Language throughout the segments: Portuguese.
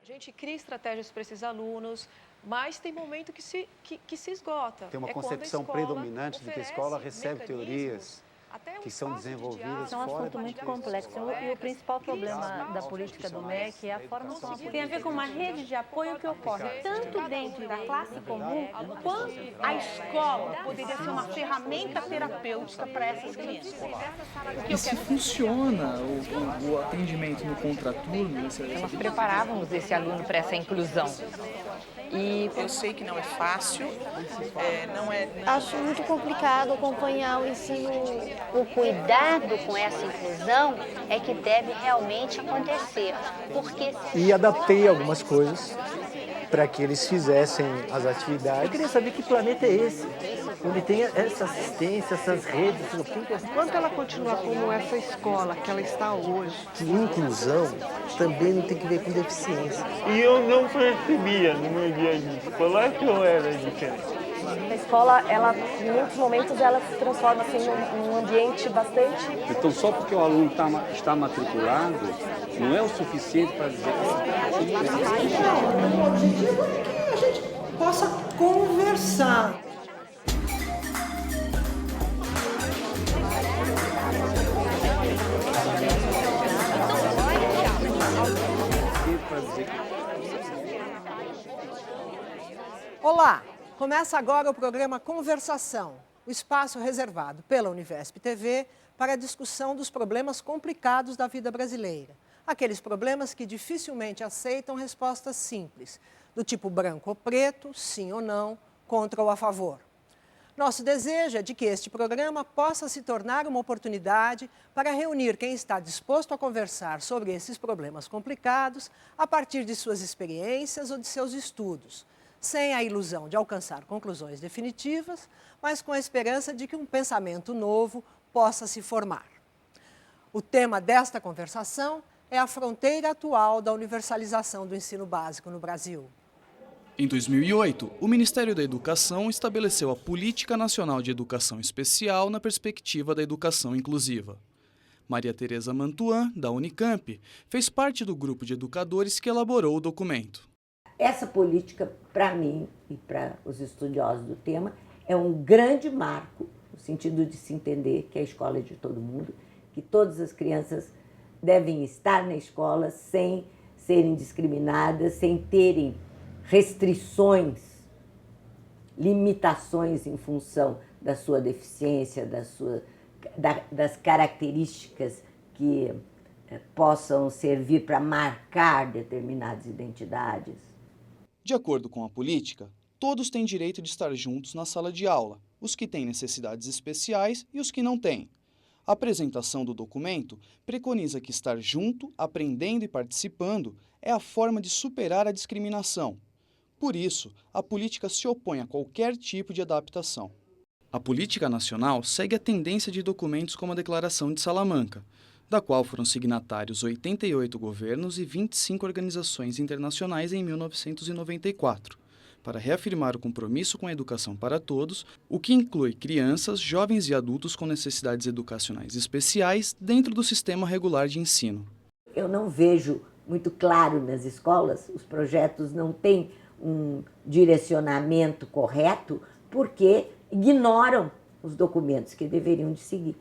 A gente cria estratégias para esses alunos, mas tem momento que se esgota. Tem uma quando a concepção escola predominante de que a escola oferece recebe teorias até um que são espaço de desenvolvidas diálogo, É um fora assunto do muito contexto complexo escolar. e o principal cria problema espaço da de política do discussões, MEC é a forma como a conseguir Tem a ver com uma política... rede de apoio que ocorre tanto dentro da classe comum, quanto quanto a escola poderia ser uma ferramenta terapêutica para essas crianças. E se funciona o atendimento no contraturno? Nós preparávamos esse aluno para essa inclusão. E eu sei que não é fácil, não é... Acho muito complicado acompanhar o ensino. O cuidado com essa inclusão é que deve realmente acontecer, porque... E adaptei algumas coisas para que eles fizessem as atividades. Eu queria saber que planeta é esse, onde tem essa assistência, essas redes, enquanto ela continuar como essa escola que ela está hoje. que inclusão também não tem que ver com deficiência. E eu não percebia no meu dia a dia escolar que eu era diferente. A escola, ela, em muitos momentos, ela se transforma assim, num ambiente bastante... Então, só porque o aluno está matriculado, não é o suficiente para dizer que... O objetivo é que a gente possa conversar. Olá! Começa agora o programa Conversação, o espaço reservado pela Univesp TV para a discussão dos problemas complicados da vida brasileira. Aqueles problemas que dificilmente aceitam respostas simples, do tipo branco ou preto, sim ou não, contra ou a favor. Nosso desejo é de que este programa possa se tornar uma oportunidade para reunir quem está disposto a conversar sobre esses problemas complicados a partir de suas experiências ou de seus estudos, sem a ilusão de alcançar conclusões definitivas, mas com a esperança de que um pensamento novo possa se formar. O tema desta conversação é a fronteira atual da universalização do ensino básico no Brasil. Em 2008, o Ministério da Educação estabeleceu a Política Nacional de Educação Especial na perspectiva da educação inclusiva. Maria Tereza Mantuan, da Unicamp, fez parte do grupo de educadores que elaborou o documento. Essa política, para mim e para os estudiosos do tema, é um grande marco, no sentido de se entender que a escola é de todo mundo, que todas as crianças devem estar na escola sem serem discriminadas, sem terem restrições, limitações em função da sua deficiência, das características que possam servir para marcar determinadas identidades. De acordo com a política, todos têm direito de estar juntos na sala de aula, os que têm necessidades especiais e os que não têm. A apresentação do documento preconiza que estar junto, aprendendo e participando é a forma de superar a discriminação. Por isso, a política se opõe a qualquer tipo de adaptação. A política nacional segue a tendência de documentos como a Declaração de Salamanca, da qual foram signatários 88 governos e 25 organizações internacionais em 1994, para reafirmar o compromisso com a educação para todos, o que inclui crianças, jovens e adultos com necessidades educacionais especiais dentro do sistema regular de ensino. Eu não vejo muito claro nas escolas, os projetos não têm um direcionamento correto porque ignoram os documentos que deveriam de seguir.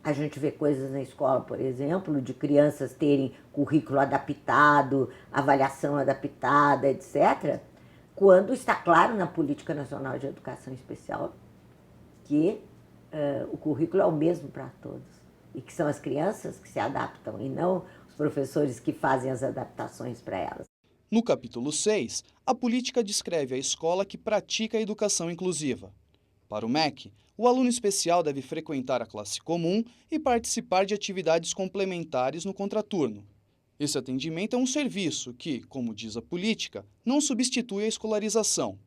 A gente vê coisas na escola, por exemplo, de crianças terem currículo adaptado, avaliação adaptada, etc., quando está claro na Política Nacional de Educação Especial que o currículo é o mesmo para todos e que são as crianças que se adaptam e não os professores que fazem as adaptações para elas. No capítulo 6, a política descreve a escola que pratica a educação inclusiva. Para o MEC, o aluno especial deve frequentar a classe comum e participar de atividades complementares no contraturno. Esse atendimento é um serviço que, como diz a política, não substitui a escolarização.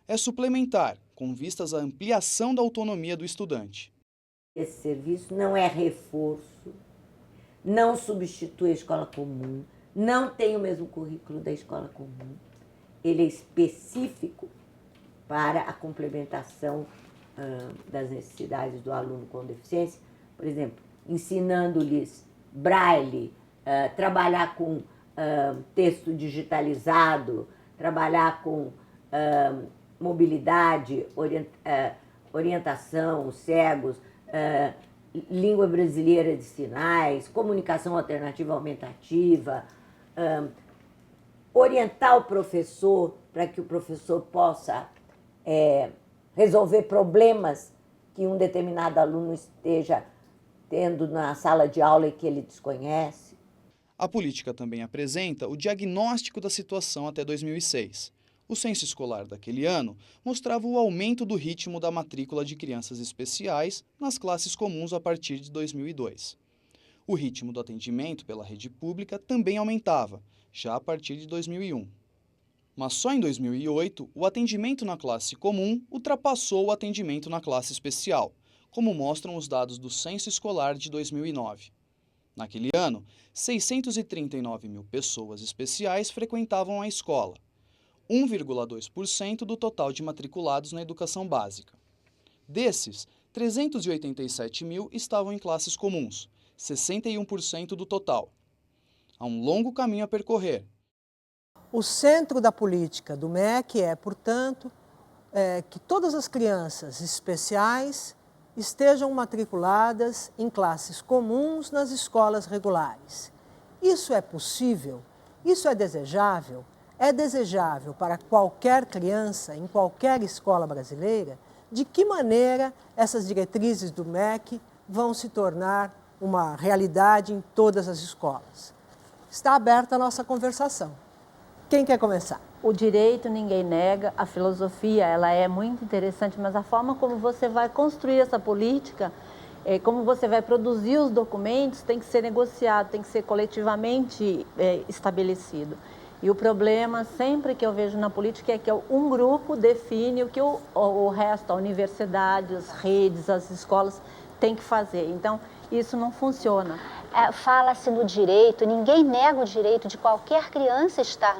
É suplementar, com vistas à ampliação da autonomia do estudante. Esse serviço não é reforço, não substitui a escola comum, não tem o mesmo currículo da escola comum. Ele é específico para a complementação das necessidades do aluno com deficiência, por exemplo, ensinando-lhes braille, trabalhar com texto digitalizado, trabalhar com mobilidade, orientação, cegos, língua brasileira de sinais, comunicação alternativa aumentativa, orientar o professor para que o professor possa resolver problemas que um determinado aluno esteja tendo na sala de aula e que ele desconhece. A política também apresenta o diagnóstico da situação até 2006. O censo escolar daquele ano mostrava o aumento do ritmo da matrícula de crianças especiais nas classes comuns a partir de 2002. O ritmo do atendimento pela rede pública também aumentava, já a partir de 2001. Mas só em 2008, o atendimento na classe comum ultrapassou o atendimento na classe especial, como mostram os dados do censo escolar de 2009. Naquele ano, 639 mil pessoas especiais frequentavam a escola, 1,2% do total de matriculados na educação básica. Desses, 387 mil estavam em classes comuns, 61% do total. Há um longo caminho a percorrer. O centro da política do MEC é, portanto, que todas as crianças especiais estejam matriculadas em classes comuns nas escolas regulares. Isso é possível? Isso é desejável? É desejável para qualquer criança, em qualquer escola brasileira? De que maneira essas diretrizes do MEC vão se tornar uma realidade em todas as escolas? Está aberta a nossa conversação. Quem quer começar? O direito ninguém nega, a filosofia ela é muito interessante, mas a forma como você vai construir essa política, como você vai produzir os documentos, tem que ser negociado, tem que ser coletivamente estabelecido. E o problema sempre que eu vejo na política é que um grupo define o que o resto, a universidade, as redes, as escolas têm que fazer. Então, isso não funciona. Fala-se no direito, ninguém nega o direito de qualquer criança estar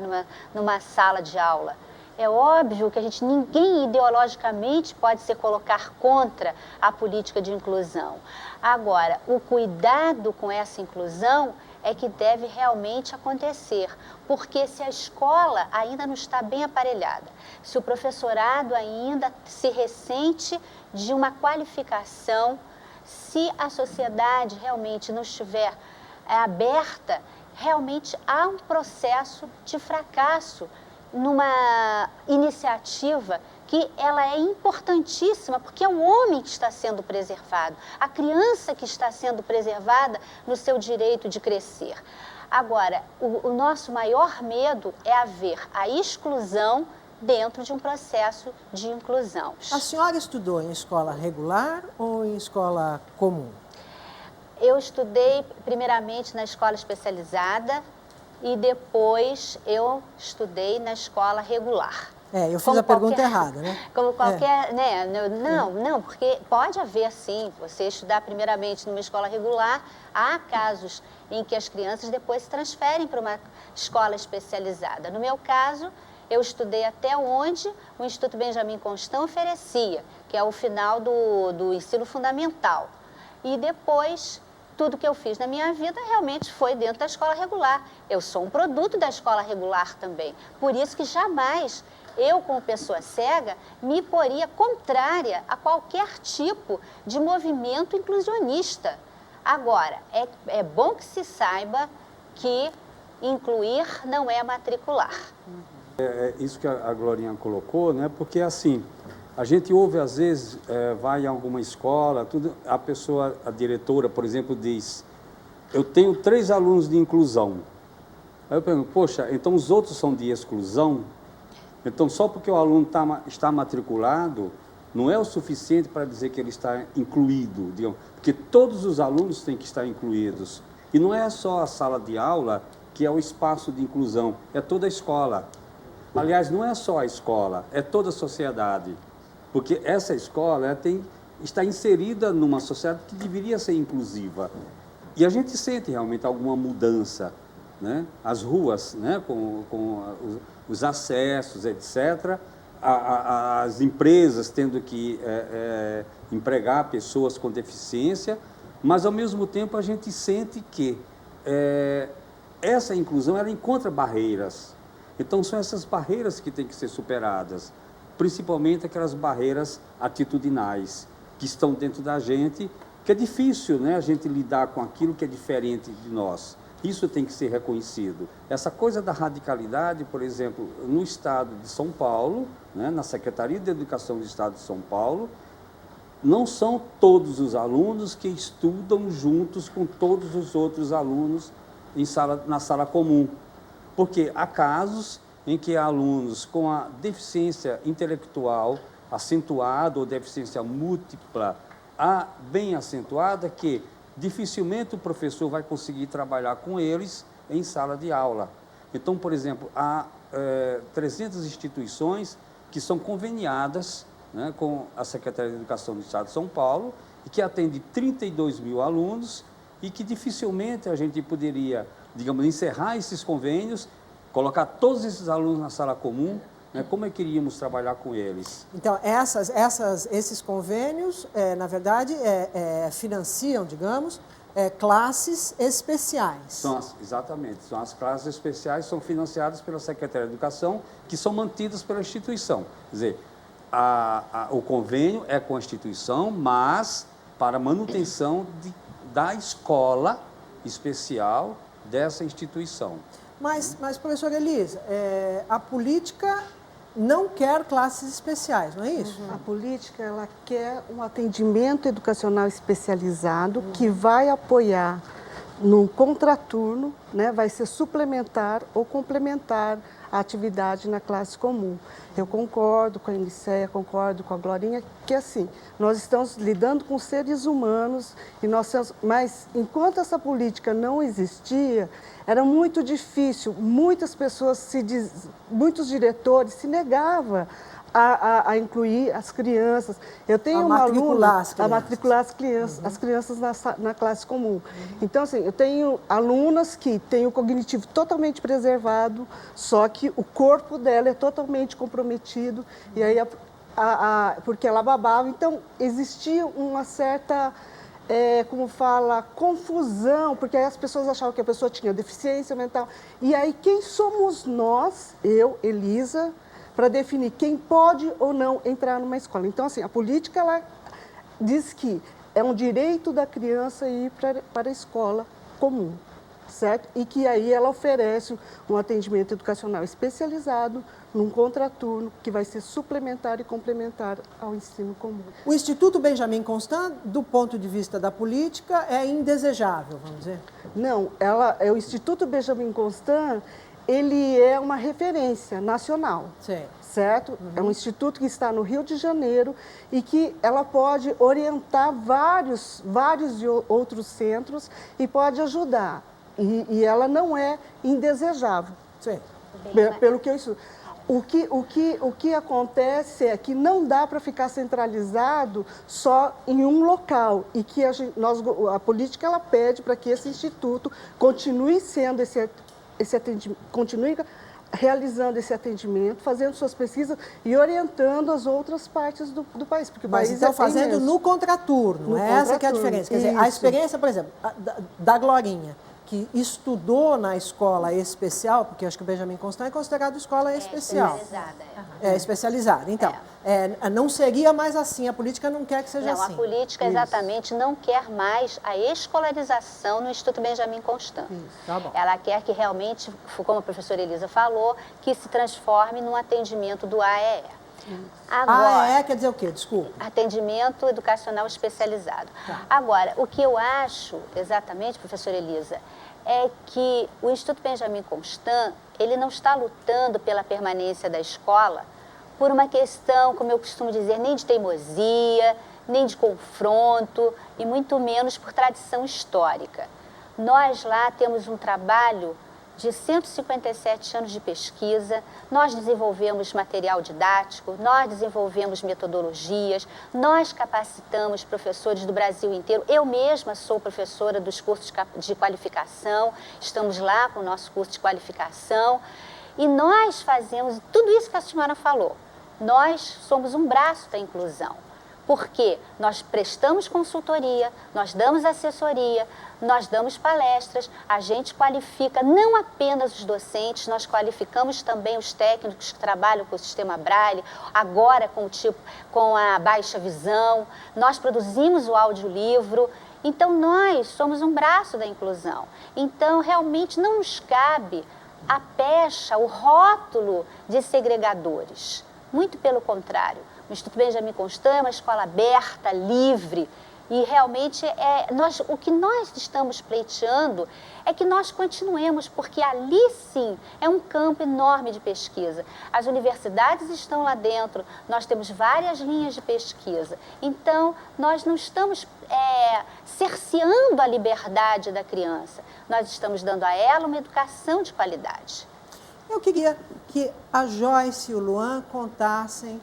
numa sala de aula. É óbvio que ninguém ideologicamente pode se colocar contra a política de inclusão. Agora, o cuidado com essa inclusão é que deve realmente acontecer, porque se a escola ainda não está bem aparelhada, se o professorado ainda se ressente de uma qualificação, se a sociedade realmente não estiver aberta, realmente há um processo de fracasso numa iniciativa que ela é importantíssima, porque é o homem que está sendo preservado, a criança que está sendo preservada no seu direito de crescer. Agora, o nosso maior medo é haver a exclusão dentro de um processo de inclusão. A senhora estudou em escola regular ou em escola comum? Eu estudei primeiramente na escola especializada e depois eu estudei na escola regular. Eu fiz a pergunta errada, né? Como qualquer, né? Não, porque pode haver sim, você estudar primeiramente numa escola regular, há casos em que as crianças depois se transferem para uma escola especializada. No meu caso, eu estudei até onde o Instituto Benjamin Constant oferecia, que é o final do ensino fundamental. E depois, tudo que eu fiz na minha vida realmente foi dentro da escola regular. Eu sou um produto da escola regular também. Por isso que jamais eu, como pessoa cega, me poria contrária a qualquer tipo de movimento inclusionista. Agora, é bom que se saiba que incluir não é matricular. É isso que a Glorinha colocou, né? Porque assim, a gente ouve às vezes, vai em alguma escola, a diretora, por exemplo, diz, eu tenho 3 alunos de inclusão. Aí eu pergunto, poxa, então os outros são de exclusão? Então só porque o aluno está matriculado, não é o suficiente para dizer que ele está incluído, digamos, porque todos os alunos têm que estar incluídos. E não é só a sala de aula que é o espaço de inclusão, é toda a escola. Aliás, não é só a escola, é toda a sociedade, porque essa escola está inserida numa sociedade que deveria ser inclusiva. E a gente sente realmente alguma mudança, né? As ruas, né? com os acessos, etc., as empresas tendo que empregar pessoas com deficiência, mas, ao mesmo tempo, a gente sente que essa inclusão, ela encontra barreiras. Então, são essas barreiras que têm que ser superadas, principalmente aquelas barreiras atitudinais que estão dentro da gente, que é difícil, né, a gente lidar com aquilo que é diferente de nós. Isso tem que ser reconhecido. Essa coisa da radicalidade, por exemplo, no estado de São Paulo, né, na Secretaria de Educação do Estado de São Paulo, não são todos os alunos que estudam juntos com todos os outros alunos na sala comum. Porque há casos em que alunos com a deficiência intelectual acentuada ou deficiência múltipla bem acentuada, que dificilmente o professor vai conseguir trabalhar com eles em sala de aula. Então, por exemplo, há 300 instituições que são conveniadas, né, com a Secretaria de Educação do Estado de São Paulo, e que atende 32 mil alunos, e que dificilmente a gente poderia, digamos, encerrar esses convênios, colocar todos esses alunos na sala comum, né, como é que iríamos trabalhar com eles? Então, esses convênios, na verdade, financiam, digamos, classes especiais. Exatamente, são as classes especiais, são financiadas pela Secretaria de Educação, que são mantidas pela instituição. Quer dizer, o convênio é com a instituição, mas para manutenção da escola especial dessa instituição. Mas professora Elisa, a política não quer classes especiais, não é isso? A política, ela quer um atendimento educacional especializado que vai apoiar num contraturno, né, vai ser suplementar ou complementar a atividade na classe comum. Eu concordo com a Enicéia, concordo com a Glorinha, que assim, nós estamos lidando com seres humanos, mas enquanto essa política não existia, era muito difícil, muitas muitos diretores se negavam a incluir as crianças. Eu tenho uma aluna a matricular as crianças na classe comum. Então, assim, eu tenho alunas que têm o cognitivo totalmente preservado, só que o corpo dela é totalmente comprometido, e aí porque ela babava. Então, existia uma certa, confusão, porque aí as pessoas achavam que a pessoa tinha deficiência mental. E aí, quem somos nós, eu, Elisa, para definir quem pode ou não entrar numa escola? Então, assim, a política, ela diz que é um direito da criança ir para a escola comum, certo? E que aí ela oferece um atendimento educacional especializado, num contraturno, que vai ser suplementar e complementar ao ensino comum. O Instituto Benjamin Constant, do ponto de vista da política, é indesejável, vamos dizer? Não, o Instituto Benjamin Constant, ele é uma referência nacional, certo? É um instituto que está no Rio de Janeiro e que ela pode orientar vários outros centros e pode ajudar. E ela não é indesejável, pelo que eu estudo. O que acontece é que não dá para ficar centralizado só em um local e que a política, ela pede para que esse instituto continue sendo esse atendimento, continue realizando esse atendimento, fazendo suas pesquisas e orientando as outras partes do país. Porque o país então, fazendo no contraturno, essa que é a diferença. Quer dizer, a experiência, por exemplo, da Glorinha, que estudou na escola especial, porque acho que o Benjamin Constant é considerado escola especial. Especializada. Então, não seria mais assim, a política não quer que seja assim. Não, a política exatamente não quer mais a escolarização no Instituto Benjamin Constant. Tá bom. Ela quer que realmente, como a professora Elisa falou, que se transforme num atendimento do AEE. Agora, AEE quer dizer o quê? Desculpa. Atendimento educacional especializado. Agora, o que eu acho, exatamente, professora Elisa, é que o Instituto Benjamin Constant, ele não está lutando pela permanência da escola por uma questão, como eu costumo dizer, nem de teimosia, nem de confronto, e muito menos por tradição histórica. Nós lá temos um trabalho de 157 anos de pesquisa, nós desenvolvemos material didático, nós desenvolvemos metodologias, nós capacitamos professores do Brasil inteiro. Eu mesma sou professora dos cursos de qualificação, estamos lá com o nosso curso de qualificação e nós fazemos tudo isso que a senhora falou. Nós somos um braço da inclusão, Porque nós prestamos consultoria, nós damos assessoria, nós damos palestras, a gente qualifica não apenas os docentes, nós qualificamos também os técnicos que trabalham com o sistema Braille, agora com a baixa visão, nós produzimos o audiolivro. Então, nós somos um braço da inclusão. Então, realmente não nos cabe a pecha, o rótulo de segregadores. Muito pelo contrário. O Instituto Benjamin Constant é uma escola aberta, livre, e realmente o que nós estamos pleiteando é que nós continuemos, porque ali sim é um campo enorme de pesquisa. As universidades estão lá dentro, nós temos várias linhas de pesquisa. Então, nós não estamos cerceando a liberdade da criança, nós estamos dando a ela uma educação de qualidade. Eu queria que a Joyce e o Luan contassem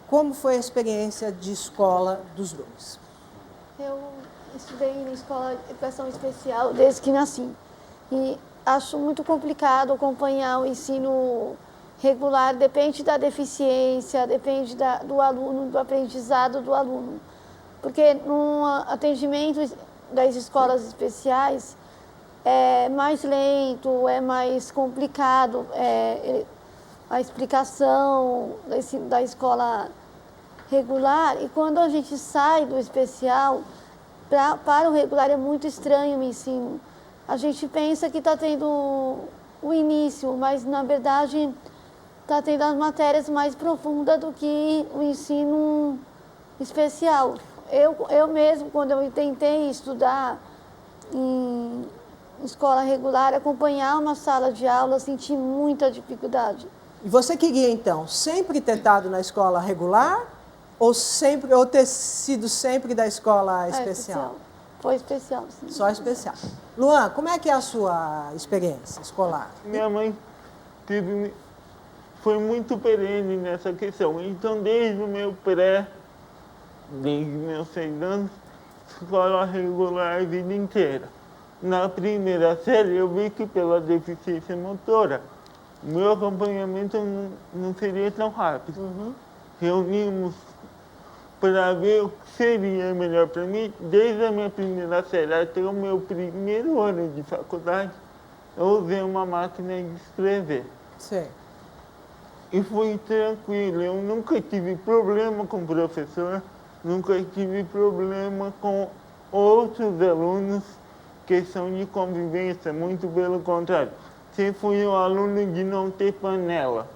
como foi a experiência de escola dos dois. Eu estudei na escola de educação especial desde que nasci. E acho muito complicado acompanhar o ensino regular, depende da deficiência, depende do aluno, do aprendizado do aluno. Porque no atendimento das escolas especiais é mais lento, é mais complicado, a explicação da escola regular, e quando a gente sai do especial para o regular é muito estranho o ensino. A gente pensa que está tendo o início, mas na verdade está tendo as matérias mais profundas do que o ensino especial. Eu mesmo, quando eu tentei estudar em escola regular, acompanhar uma sala de aula, senti muita dificuldade. E você queria, então, sempre ter estado na escola regular ou ter sido sempre da escola especial? Foi especial, sim. Só especial. Luan, como é que é a sua experiência escolar? Minha mãe foi muito perene nessa questão. Então, desde o meu desde meus 6 anos, escola regular a vida inteira. Na primeira série, eu vi que pela deficiência motora, o meu acompanhamento não seria tão rápido. Reunimos para ver o que seria melhor para mim. Desde a minha primeira série até o meu primeiro ano de faculdade, eu usei uma máquina de escrever. Sim. E foi tranquilo, eu nunca tive problema com o professor, nunca tive problema com outros alunos, questão de convivência, muito pelo contrário. Sempre fui um aluno de não ter panela,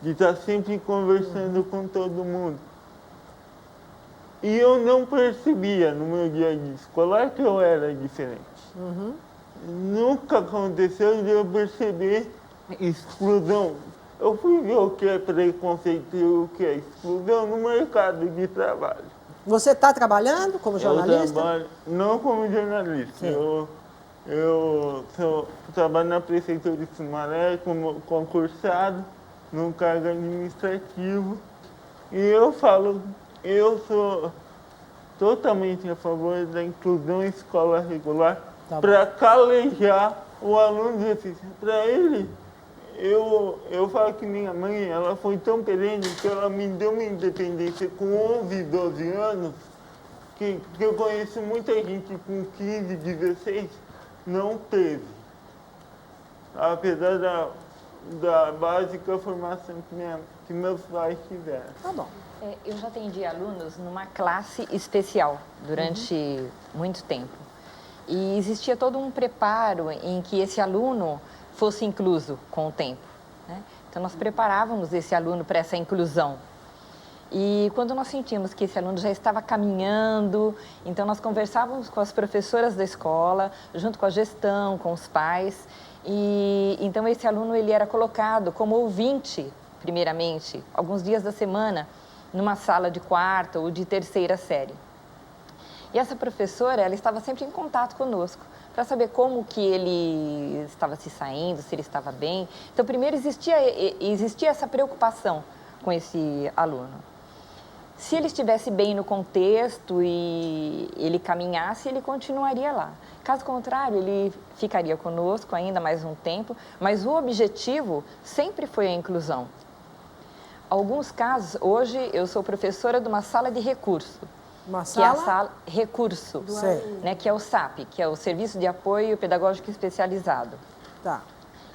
de estar sempre conversando com todo mundo. E eu não percebia no meu dia a dia escolar que eu era diferente. Nunca aconteceu de eu perceber exclusão. Eu fui ver o que é preconceito e o que é exclusão no mercado de trabalho. Você está trabalhando como jornalista? Eu trabalho, não como jornalista. Eu trabalho na Prefeitura de Sumaré como concursado, num cargo administrativo. E eu sou totalmente a favor da inclusão em escola regular para calejar o aluno deficiente. Para ele, eu falo que minha mãe, ela foi tão perene que ela me deu uma independência com 11, 12 anos, que eu conheço muita gente com 15, 16, não teve. Apesar da básica formação que meus pais tiveram. Tá bom. Eu já atendi alunos numa classe especial durante muito tempo. E existia todo um preparo em que esse aluno fosse incluso com o tempo, né? Então, nós preparávamos esse aluno para essa inclusão. E quando nós sentimos que esse aluno já estava caminhando, então nós conversávamos com as professoras da escola, junto com a gestão, com os pais. E então esse aluno ele era colocado como ouvinte, primeiramente, alguns dias da semana, numa sala de 4ª ou de 3ª série. E essa professora, ela estava sempre em contato conosco, para saber como que ele estava se saindo, se ele estava bem. Então, primeiro existia essa preocupação com esse aluno. Se ele estivesse bem no contexto e ele caminhasse, ele continuaria lá. Caso contrário, ele ficaria conosco ainda mais um tempo, mas o objetivo sempre foi a inclusão. Alguns casos, hoje eu sou professora de uma sala de recurso. Uma que é a sala? sala recurso, né, que é o SAP, que é o Serviço de Apoio Pedagógico Especializado. Tá.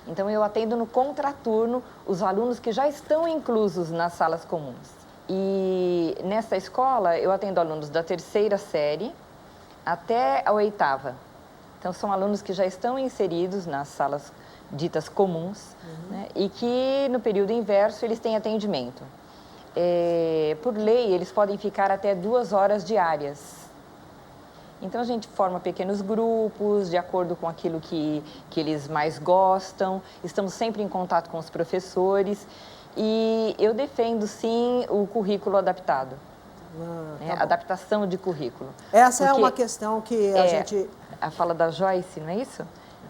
Então eu atendo no contraturno os alunos que já estão inclusos nas salas comuns. E nessa escola eu atendo alunos da 3ª série até a 8ª. Então são alunos que já estão inseridos nas salas ditas comuns, né, e que no período inverso eles têm atendimento. Por lei, eles podem ficar até 2 horas diárias. Então, a gente forma pequenos grupos, de acordo com aquilo que eles mais gostam. Estamos sempre em contato com os professores. E eu defendo, sim, o currículo adaptado. Tá adaptação de currículo. Essa é uma questão que a gente... A fala da Joyce, não é isso?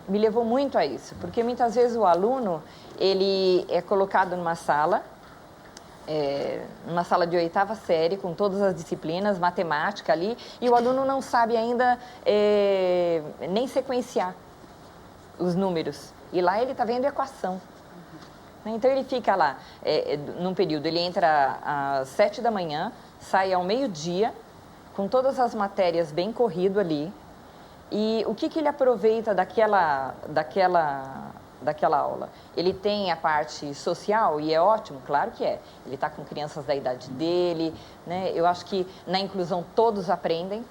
Me levou muito a isso. Porque, muitas vezes, o aluno, ele é colocado numa sala de 8ª série, com todas as disciplinas, matemática ali, e o aluno não sabe ainda nem sequenciar os números. E lá ele está vendo equação. Então ele fica lá, num período, ele entra às 7 da manhã, sai ao meio-dia, com todas as matérias bem corrido ali, e o que ele aproveita daquela aula? Ele tem a parte social, e é ótimo, claro que é. Ele está com crianças da idade dele, né? Eu acho que na inclusão todos aprendem,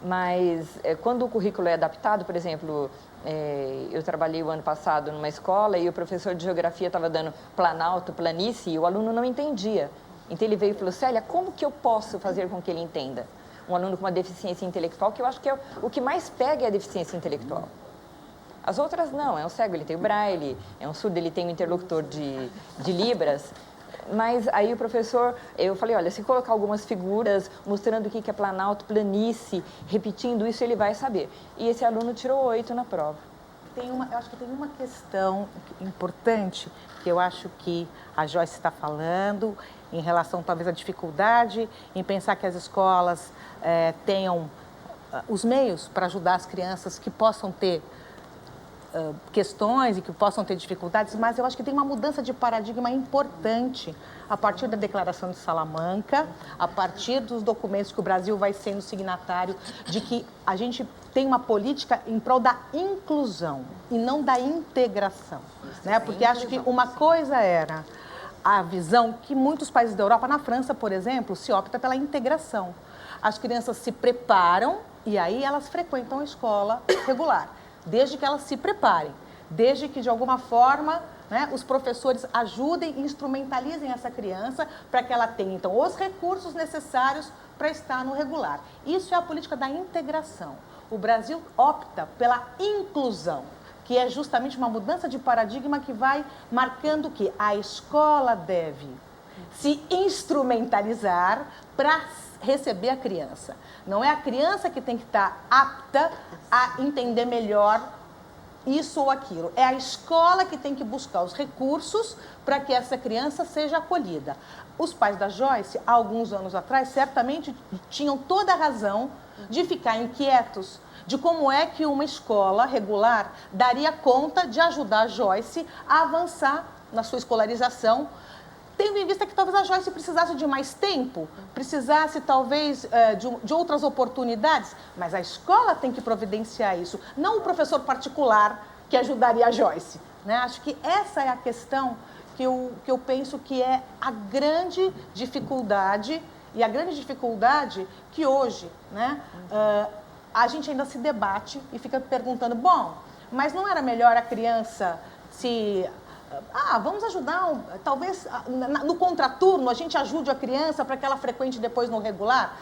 mas quando o currículo é adaptado, por exemplo, eu trabalhei o ano passado numa escola e o professor de geografia estava dando planalto, planície, e o aluno não entendia. Então ele veio e falou, Célia, como que eu posso fazer com que ele entenda? Um aluno com uma deficiência intelectual, que eu acho que é o que mais pega é a deficiência intelectual. As outras não, é um cego, ele tem o braille, é um surdo, ele tem um interlocutor de libras. Mas aí o professor, eu falei, olha, se colocar algumas figuras mostrando o que é planalto, planície, repetindo isso, ele vai saber. E esse aluno tirou 8 na prova. Eu acho que tem uma questão importante que eu acho que a Joyce está falando em relação, talvez, à dificuldade em pensar que as escolas tenham os meios para ajudar as crianças que possam ter questões e que possam ter dificuldades, mas eu acho que tem uma mudança de paradigma importante a partir da Declaração de Salamanca, a partir dos documentos que o Brasil vai sendo signatário, de que a gente tem uma política em prol da inclusão e não da integração, né? Porque acho que uma coisa era a visão que muitos países da Europa, na França, por exemplo, se opta pela integração. As crianças se preparam e aí elas frequentam a escola regular, desde que elas se preparem, desde que, de alguma forma, né, os professores ajudem e instrumentalizem essa criança para que ela tenha, então, os recursos necessários para estar no regular. Isso é a política da integração. O Brasil opta pela inclusão, que é justamente uma mudança de paradigma que vai marcando que a escola deve se instrumentalizar para receber a criança. Não é a criança que tem que estar apta a entender melhor isso ou aquilo. É a escola que tem que buscar os recursos para que essa criança seja acolhida. Os pais da Joyce, há alguns anos atrás, certamente tinham toda a razão de ficar inquietos de como é que uma escola regular daria conta de ajudar a Joyce a avançar na sua escolarização, tendo em vista que talvez a Joyce precisasse de mais tempo, precisasse talvez de outras oportunidades, mas a escola tem que providenciar isso, não o professor particular que ajudaria a Joyce, né? Acho que essa é a questão que eu penso que é a grande dificuldade, e a grande dificuldade que hoje, né, a gente ainda se debate e fica perguntando, bom, mas não era melhor a criança se... vamos ajudar, talvez no contraturno a gente ajude a criança para que ela frequente depois no regular.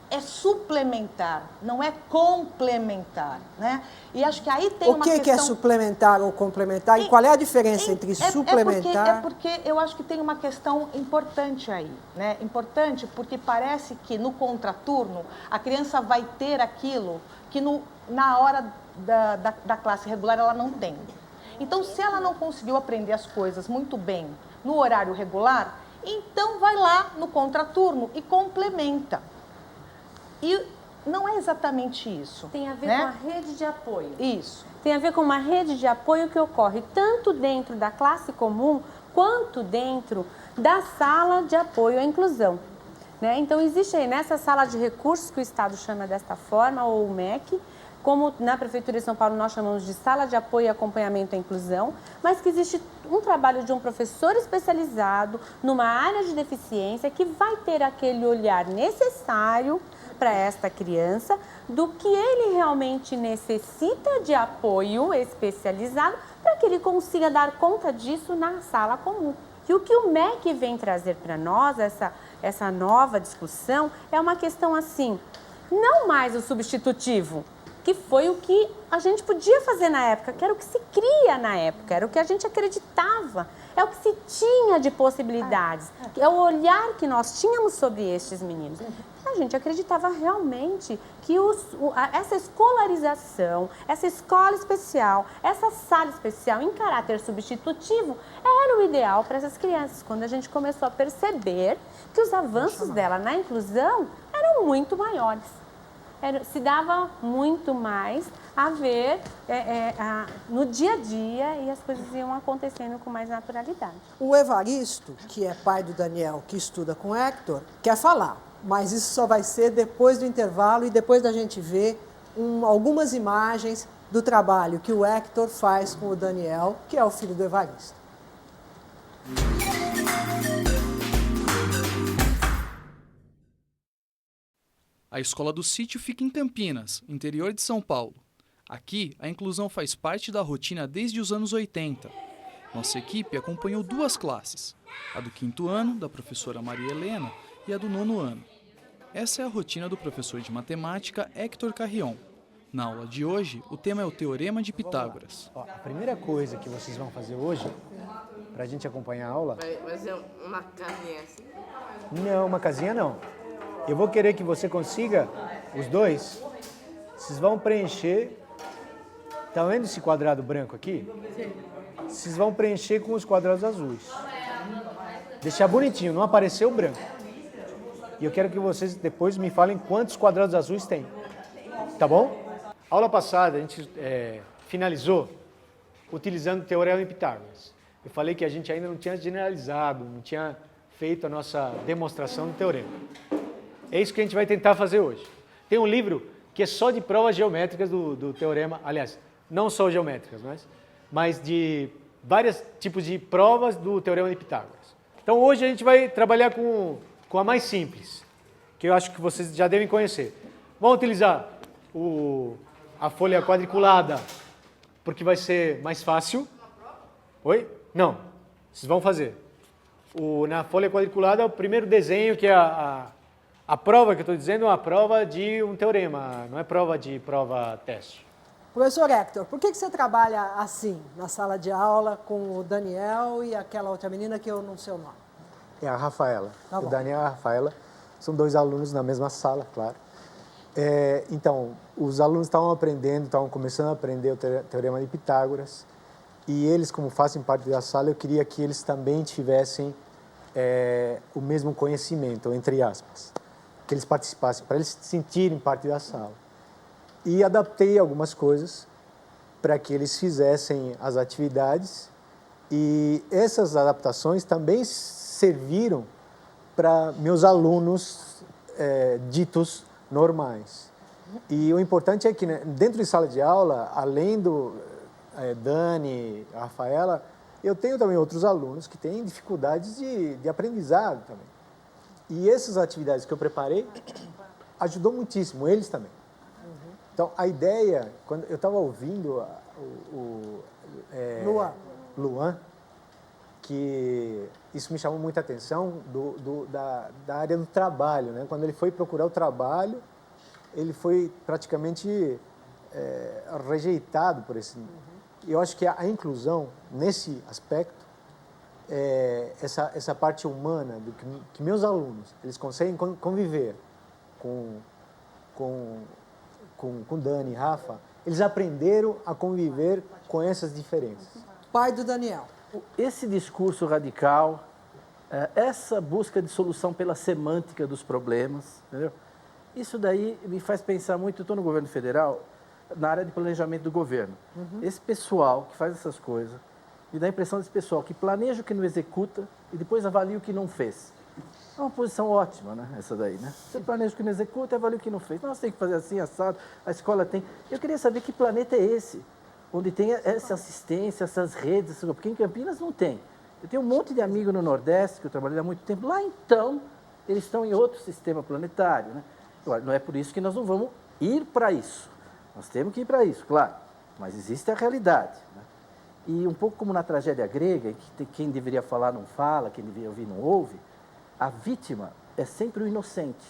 É suplementar, não é complementar, né? E acho que aí tem uma questão... O que é suplementar ou complementar? E qual é a diferença entre suplementar... É porque eu acho que tem uma questão importante aí, né? Importante porque parece que no contraturno a criança vai ter aquilo que na hora da classe regular ela não tem. Então, se ela não conseguiu aprender as coisas muito bem no horário regular, então vai lá no contraturno e complementa. E não é exatamente isso. Tem a ver, né, com a rede de apoio. Isso. Tem a ver com uma rede de apoio que ocorre tanto dentro da classe comum quanto dentro da sala de apoio à inclusão. Né? Então, existe aí nessa sala de recursos, que o Estado chama desta forma, ou o MEC, como na Prefeitura de São Paulo nós chamamos de sala de apoio e acompanhamento à inclusão, mas que existe um trabalho de um professor especializado numa área de deficiência que vai ter aquele olhar necessário para esta criança, do que ele realmente necessita de apoio especializado para que ele consiga dar conta disso na sala comum. E o que o MEC vem trazer para nós, essa nova discussão, é uma questão assim, não mais o substitutivo, que foi o que a gente podia fazer na época, que era o que se cria na época, era o que a gente acreditava, é o que se tinha de possibilidades, é o olhar que nós tínhamos sobre estes meninos. A gente acreditava realmente que essa escolarização, essa escola especial, essa sala especial em caráter substitutivo era o ideal para essas crianças, quando a gente começou a perceber que os avanços dela na inclusão eram muito maiores. Se dava muito mais a ver no dia a dia e as coisas iam acontecendo com mais naturalidade. O Evaristo, que é pai do Daniel, que estuda com o Hector, quer falar, mas isso só vai ser depois do intervalo e depois da gente ver algumas imagens do trabalho que o Hector faz com o Daniel, que é o filho do Evaristo. A Escola do Sítio fica em Campinas, interior de São Paulo. Aqui, a inclusão faz parte da rotina desde os anos 80. Nossa equipe acompanhou 2 classes, a do 5º ano, da professora Maria Helena, e a do 9º ano. Essa é a rotina do professor de matemática Hector Carrion. Na aula de hoje, o tema é o Teorema de Pitágoras. Ó, a primeira coisa que vocês vão fazer hoje, para a gente acompanhar a aula... Vai ser uma casinha assim? Não, uma casinha não. Eu vou querer que você consiga, os dois, vocês vão preencher, tá vendo esse quadrado branco aqui? Sim. Vocês vão preencher com os quadrados azuis. Deixar bonitinho, não aparecer o branco. E eu quero que vocês depois me falem quantos quadrados azuis tem. Tá bom? A aula passada a gente finalizou utilizando o Teorema de Pitágoras. Eu falei que a gente ainda não tinha generalizado, não tinha feito a nossa demonstração do teorema. É isso que a gente vai tentar fazer hoje. Tem um livro que é só de provas geométricas do teorema, aliás, não só geométricas, mas de vários tipos de provas do Teorema de Pitágoras. Então hoje a gente vai trabalhar com a mais simples, que eu acho que vocês já devem conhecer. Vamos utilizar a folha quadriculada, porque vai ser mais fácil. Oi? Não, vocês vão fazer. Na folha quadriculada, o primeiro desenho, que é a prova que eu estou dizendo, é uma prova de um teorema, não é prova teste. Professor Hector, por que você trabalha assim, na sala de aula, com o Daniel e aquela outra menina que eu não sei o nome? É a Rafaela. Tá bom. O Daniel e a Rafaela são 2 alunos na mesma sala, claro. Então, os alunos estavam começando a aprender o Teorema de Pitágoras, e eles, como fazem parte da sala, eu queria que eles também tivessem o mesmo conhecimento, entre aspas, que eles participassem, para eles se sentirem parte da sala. E adaptei algumas coisas para que eles fizessem as atividades, e essas adaptações também serviram para meus alunos ditos normais. E o importante é que, né, dentro de sala de aula, além do Dani, a Rafaela, eu tenho também outros alunos que têm dificuldades de aprendizado também. E essas atividades que eu preparei ajudou muitíssimo, eles também. Então, a ideia, quando eu estava ouvindo Luan, que isso me chamou muita atenção da área do trabalho, né? Quando ele foi procurar o trabalho, ele foi praticamente rejeitado por esse... Eu acho que a inclusão, nesse aspecto, essa parte humana, que meus alunos, eles conseguem conviver com Dani e Rafa, eles aprenderam a conviver com essas diferenças. Pai do Daniel. Esse discurso radical, essa busca de solução pela semântica dos problemas, entendeu? Isso daí me faz pensar muito, eu estou no governo federal, na área de planejamento do governo. Esse pessoal que faz essas coisas, me dá a impressão desse pessoal que planeja o que não executa e depois avalia o que não fez. É uma posição ótima, né? Essa daí, né? Você planeja o que não executa e avalia o que não fez. Nós tem que fazer assim, assado, a escola tem... Eu queria saber que planeta é esse, onde tem essa assistência, essas redes, porque em Campinas não tem. Eu tenho um monte de amigos no Nordeste, que eu trabalhei há muito tempo. Lá, então, eles estão em outro sistema planetário, né? Não é por isso que nós não vamos ir para isso. Nós temos que ir para isso, claro. Mas existe a realidade, né? E um pouco como na tragédia grega, que quem deveria falar não fala, quem deveria ouvir não ouve, a vítima é sempre o inocente.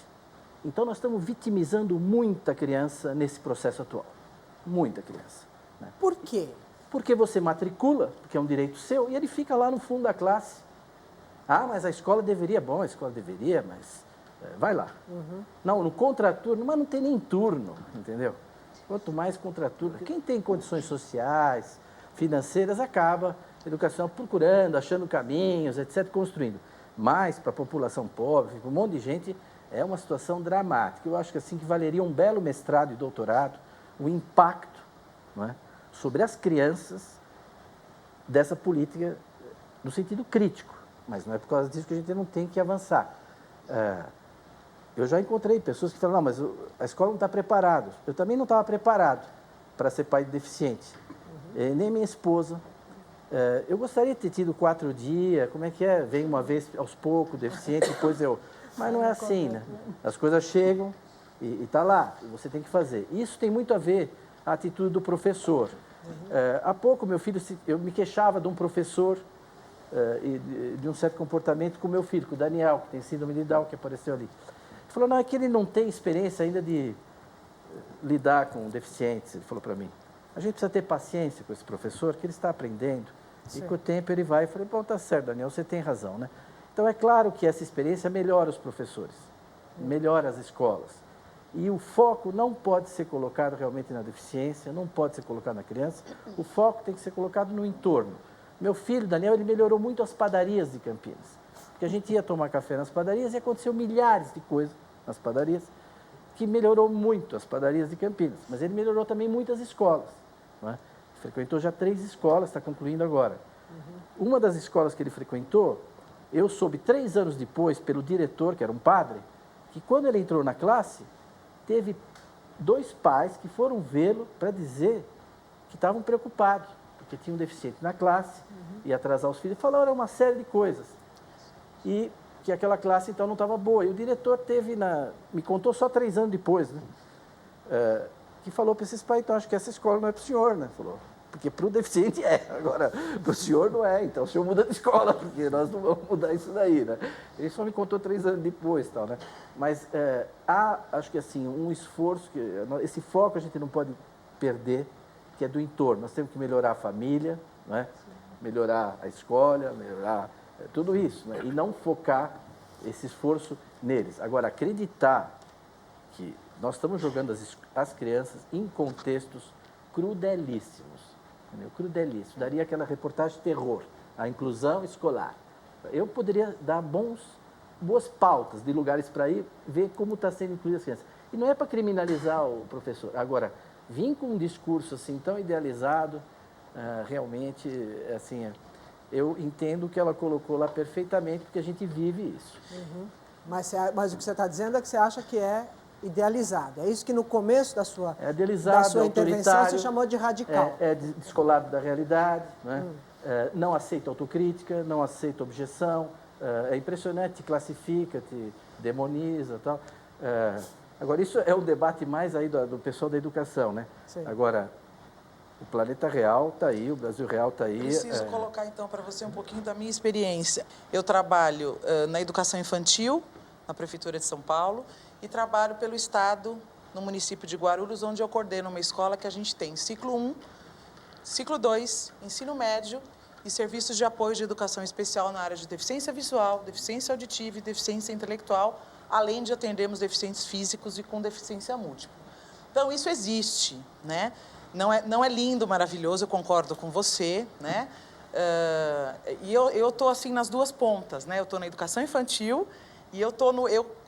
Então, nós estamos vitimizando muita criança nesse processo atual. Muita criança. Né? Por quê? Porque você matricula, porque é um direito seu, e ele fica lá no fundo da classe. Ah, mas a escola deveria, bom, a escola deveria, mas vai lá. Não, no contraturno, mas não tem nem turno, entendeu? Quanto mais contraturno, quem tem condições sociais, financeiras, acaba a educação procurando, achando caminhos, etc., construindo. Mas para a população pobre, para um monte de gente, é uma situação dramática. Eu acho que assim que valeria um belo mestrado e doutorado, o impacto, não é, sobre as crianças dessa política no sentido crítico. Mas não é por causa disso que a gente não tem que avançar. Eu já encontrei pessoas que falam, não, mas a escola não está preparada. Eu também não estava preparado para ser pai de deficiente. Nem minha esposa. Eu gostaria de ter tido 4 dias, como é que é? Vem uma vez aos poucos, deficiente, depois eu... Mas não é assim, né? As coisas chegam e está lá, você tem que fazer. Isso tem muito a ver a atitude do professor. Há pouco, meu filho, eu me queixava de um professor e de um certo comportamento com o meu filho, com o Daniel, que tem síndrome de Down, que apareceu ali. Ele falou, não, é que ele não tem experiência ainda de lidar com deficientes, ele falou para mim. A gente precisa ter paciência com esse professor, que ele está aprendendo. Sim. E com o tempo ele vai. Eu falei, bom, tá certo, Daniel, você tem razão, né? Então, é claro que essa experiência melhora os professores, melhora as escolas. E o foco não pode ser colocado realmente na deficiência, não pode ser colocado na criança. O foco tem que ser colocado no entorno. Meu filho, Daniel, ele melhorou muito as padarias de Campinas. Porque a gente ia tomar café nas padarias e aconteceu milhares de coisas nas padarias, que melhorou muito as padarias de Campinas. Mas ele melhorou também muitas escolas. Não é? Frequentou já 3 escolas, está concluindo agora. Uma das escolas que ele frequentou, eu soube 3 anos depois, pelo diretor, que era um padre, que quando ele entrou na classe, teve 2 pais que foram vê-lo para dizer que estavam preocupados, porque tinha um deficiente na classe, ia atrasar os filhos, falaram uma série de coisas. E que aquela classe, então, não estava boa. E o diretor me contou só 3 anos depois, né? Que falou para esses pais, então, acho que essa escola não é para o senhor, né? Falou, porque para o deficiente é, agora para o senhor não é, então o senhor muda de escola, porque nós não vamos mudar isso daí, né? Ele só me contou 3 anos depois, tal, né? Mas há, acho que assim, um esforço, esse foco a gente não pode perder, que é do entorno. Nós temos que melhorar a família, né? Melhorar a escola, melhorar tudo isso, né? E não focar esse esforço neles. Agora, acreditar que nós estamos jogando as crianças em contextos crudelíssimos, entendeu? Crudelíssimos. Daria aquela reportagem terror, a inclusão escolar. Eu poderia dar boas pautas de lugares para ir, ver como está sendo incluída as crianças. E não é para criminalizar o professor. Agora, vir com um discurso assim tão idealizado, realmente, assim, eu entendo que ela colocou lá perfeitamente, porque a gente vive isso. Mas o que você está dizendo é que você acha que é idealizado. É isso que no começo da sua intervenção você chamou de radical. É descolado da realidade, né? Não aceita autocrítica, não aceita objeção, é impressionante, te classifica, te demoniza e tal. Agora, isso é o debate mais aí do pessoal da educação, né? Sim. Agora, o planeta real está aí, o Brasil real está aí. Preciso colocar, então, para você um pouquinho da minha experiência. Eu trabalho na educação infantil, na Prefeitura de São Paulo, e trabalho pelo Estado, no município de Guarulhos, onde eu coordeno uma escola que a gente tem ciclo 1, ciclo 2, ensino médio e serviços de apoio de educação especial na área de deficiência visual, deficiência auditiva e deficiência intelectual, além de atendermos deficientes físicos e com deficiência múltipla. Então, isso existe, né? Não é lindo, maravilhoso, eu concordo com você, né? E eu estou assim nas duas pontas, né? Eu estou na educação infantil e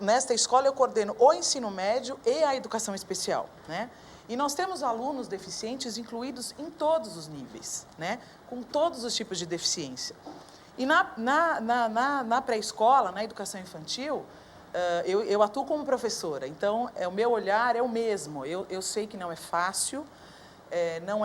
nesta escola eu coordeno o ensino médio e a educação especial, né? E nós temos alunos deficientes incluídos em todos os níveis, né? Com todos os tipos de deficiência. E na pré-escola, na educação infantil, eu atuo como professora, então o meu olhar é o mesmo. Eu sei que não é fácil, não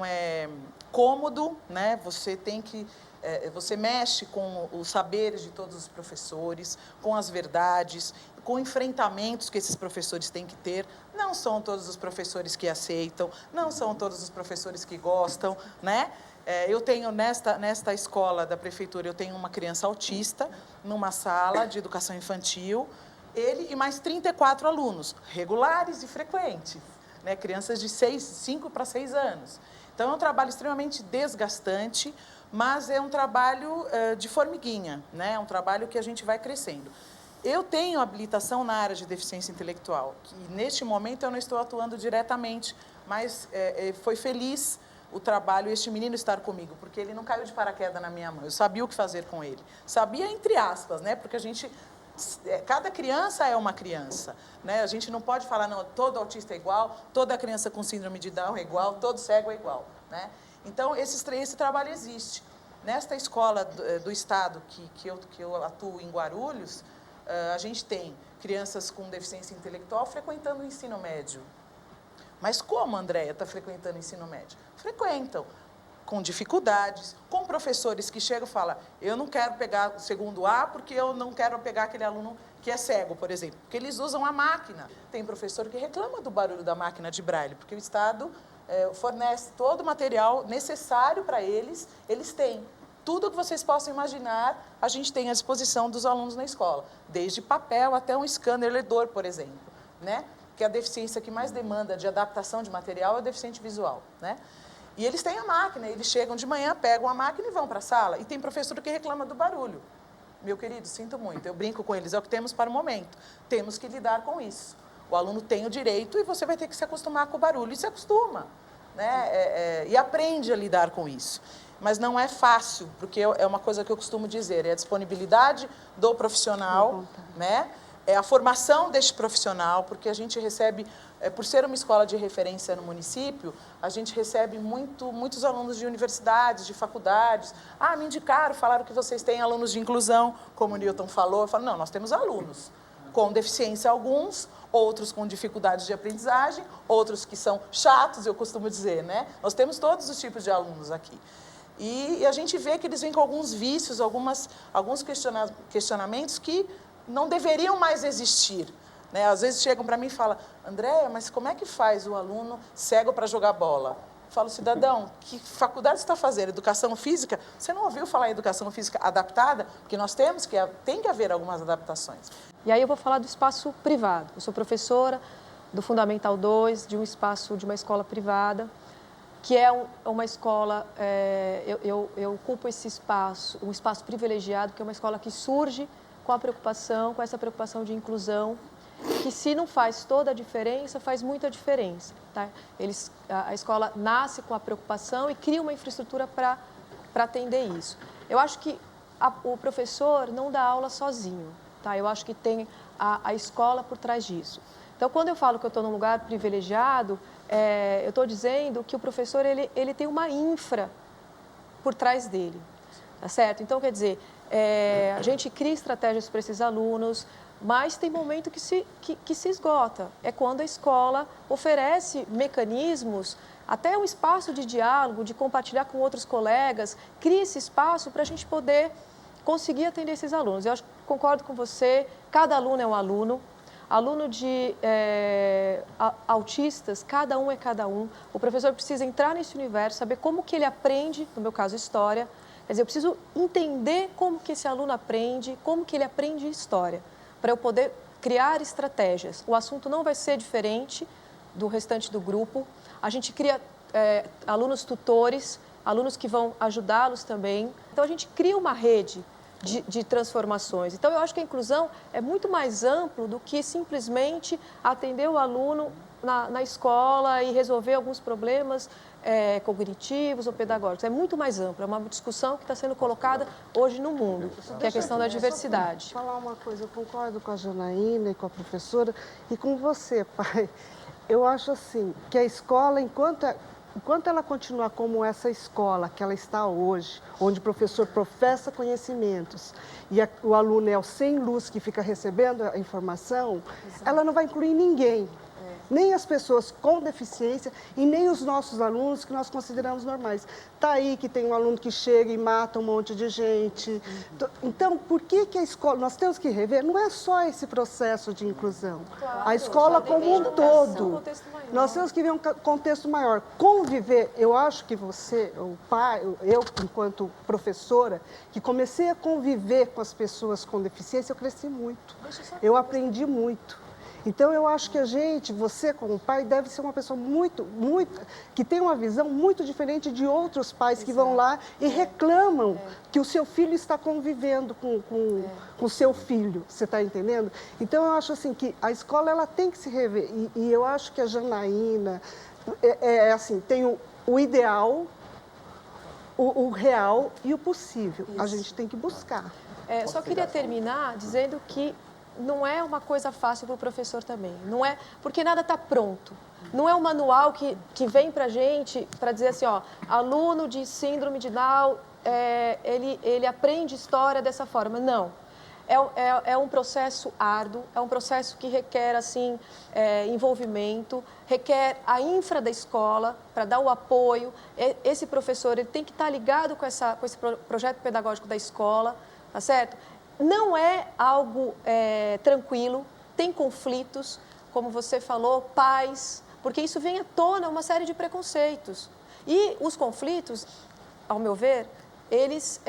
é cômodo, né? Você mexe com os saberes de todos os professores, com as verdades, com enfrentamentos que esses professores têm que ter. Não são todos os professores que aceitam, não são todos os professores que gostam, né? Eu tenho, nesta escola da prefeitura, eu tenho uma criança autista numa sala de educação infantil, ele e mais 34 alunos, regulares e frequentes, né? Crianças de 5 para 6 anos. Então, é um trabalho extremamente desgastante, mas é um trabalho de formiguinha, né? É um trabalho que a gente vai crescendo. Eu tenho habilitação na área de deficiência intelectual, que neste momento eu não estou atuando diretamente, mas foi feliz o trabalho, este menino estar comigo, porque ele não caiu de paraquedas na minha mão, eu sabia o que fazer com ele. Sabia entre aspas, né? Porque cada criança é uma criança, né? A gente não pode falar, não, todo autista é igual, toda criança com síndrome de Down é igual, todo cego é igual, né? Então, esse trabalho existe. Nesta escola do estado que eu atuo em Guarulhos, a gente tem crianças com deficiência intelectual frequentando o ensino médio. Mas como, Andréia, está frequentando o ensino médio? Frequentam, com dificuldades, com professores que chegam e falam, eu não quero pegar o segundo A porque eu não quero pegar aquele aluno que é cego, por exemplo, porque eles usam a máquina. Tem professor que reclama do barulho da máquina de braille, porque o Estado fornece todo o material necessário para eles, eles têm. Tudo que vocês possam imaginar, a gente tem à disposição dos alunos na escola, desde papel até um scanner ledor, por exemplo, né? Que a deficiência que mais demanda de adaptação de material é o deficiente visual, né? E eles têm a máquina, eles chegam de manhã, pegam a máquina e vão para a sala. E tem professor que reclama do barulho. Meu querido, sinto muito, eu brinco com eles, é o que temos para o momento. Temos que lidar com isso. O aluno tem o direito e você vai ter que se acostumar com o barulho. E se acostuma, né? E aprende a lidar com isso. Mas não é fácil, porque é uma coisa que eu costumo dizer, é a disponibilidade do profissional, né? É a formação deste profissional, porque a gente recebe, por ser uma escola de referência no município, a gente recebe muitos alunos de universidades, de faculdades. Ah, me indicaram, falaram que vocês têm alunos de inclusão, como o Newton falou. Eu falo, não, nós temos alunos com deficiência alguns, outros com dificuldades de aprendizagem, outros que são chatos, eu costumo dizer, né? Nós temos todos os tipos de alunos aqui. E a gente vê que eles vêm com alguns vícios, alguns questionamentos que não deveriam mais existir, né? Às vezes chegam para mim e falam, Andréia, mas como é que faz o aluno cego para jogar bola? Eu falo, cidadão, que faculdade você está fazendo? Educação física? Você não ouviu falar em educação física adaptada? Porque nós tem que haver algumas adaptações. E aí eu vou falar do espaço privado. Eu sou professora do Fundamental 2, de uma escola privada, que é uma escola, eu ocupo esse espaço, um espaço privilegiado, que é uma escola que surge com essa preocupação de inclusão, que se não faz toda a diferença, faz muita diferença. Tá? A escola nasce com a preocupação e cria uma infraestrutura para atender isso. Eu acho que o professor não dá aula sozinho, tá? Eu acho que tem a escola por trás disso. Então, quando eu falo que eu estou num lugar privilegiado, eu estou dizendo que o professor ele tem uma infra por trás dele, tá certo? Então, quer dizer, a gente cria estratégias para esses alunos, mas tem momento que se esgota. É quando a escola oferece mecanismos, até um espaço de diálogo, de compartilhar com outros colegas, cria esse espaço para a gente poder conseguir atender esses alunos. Eu concordo com você, cada aluno é um aluno. Aluno de autistas, cada um é cada um. O professor precisa entrar nesse universo, saber como que ele aprende, no meu caso, história. Quer dizer, eu preciso entender como que esse aluno aprende, como que ele aprende história, para eu poder criar estratégias. O assunto não vai ser diferente do restante do grupo. A gente cria alunos tutores, alunos que vão ajudá-los também. Então, a gente cria uma rede de transformações. Então, eu acho que a inclusão é muito mais amplo do que simplesmente atender o aluno na escola e resolver alguns problemas cognitivos ou pedagógicos. É muito mais amplo, é uma discussão que está sendo colocada hoje no mundo, que é a questão da diversidade. Só falar uma coisa, eu concordo com a Janaína e com a professora e com você, pai. Eu acho assim, que a escola, enquanto ela continuar como essa escola que ela está hoje, onde o professor professa conhecimentos e o aluno é o sem luz que fica recebendo a informação, ela não vai incluir ninguém. Nem as pessoas com deficiência e nem os nossos alunos que nós consideramos normais. Está aí que tem um aluno que chega e mata um monte de gente. Então, por que a escola... Nós temos que rever, não é só esse processo de inclusão. Claro, a escola como um todo. Nós temos que ver um contexto maior. Conviver, eu acho que você, o pai, eu, enquanto professora, que comecei a conviver com as pessoas com deficiência, eu cresci muito. Eu aprendi muito. Então, eu acho que você como pai, deve ser uma pessoa que tem uma visão muito diferente de outros pais que vão lá e reclamam que o seu filho está convivendo com o seu filho, você está entendendo? Então, eu acho assim que a escola ela tem que se rever e eu acho que a Janaína, assim, tem o ideal, o real e o possível. A gente tem que buscar. Só queria terminar dizendo que não é uma coisa fácil para o professor também. Não é, porque nada está pronto. Não é um manual que vem para a gente para dizer assim, ó, aluno de síndrome de Down, ele aprende história dessa forma. Não. É um processo árduo, é um processo que requer assim, envolvimento, requer a infra da escola para dar o apoio. Esse professor ele tem que estar ligado com esse projeto pedagógico da escola, tá certo? Não é algo tranquilo, tem conflitos, como você falou, pais, porque isso vem à tona uma série de preconceitos. E os conflitos, ao meu ver, eles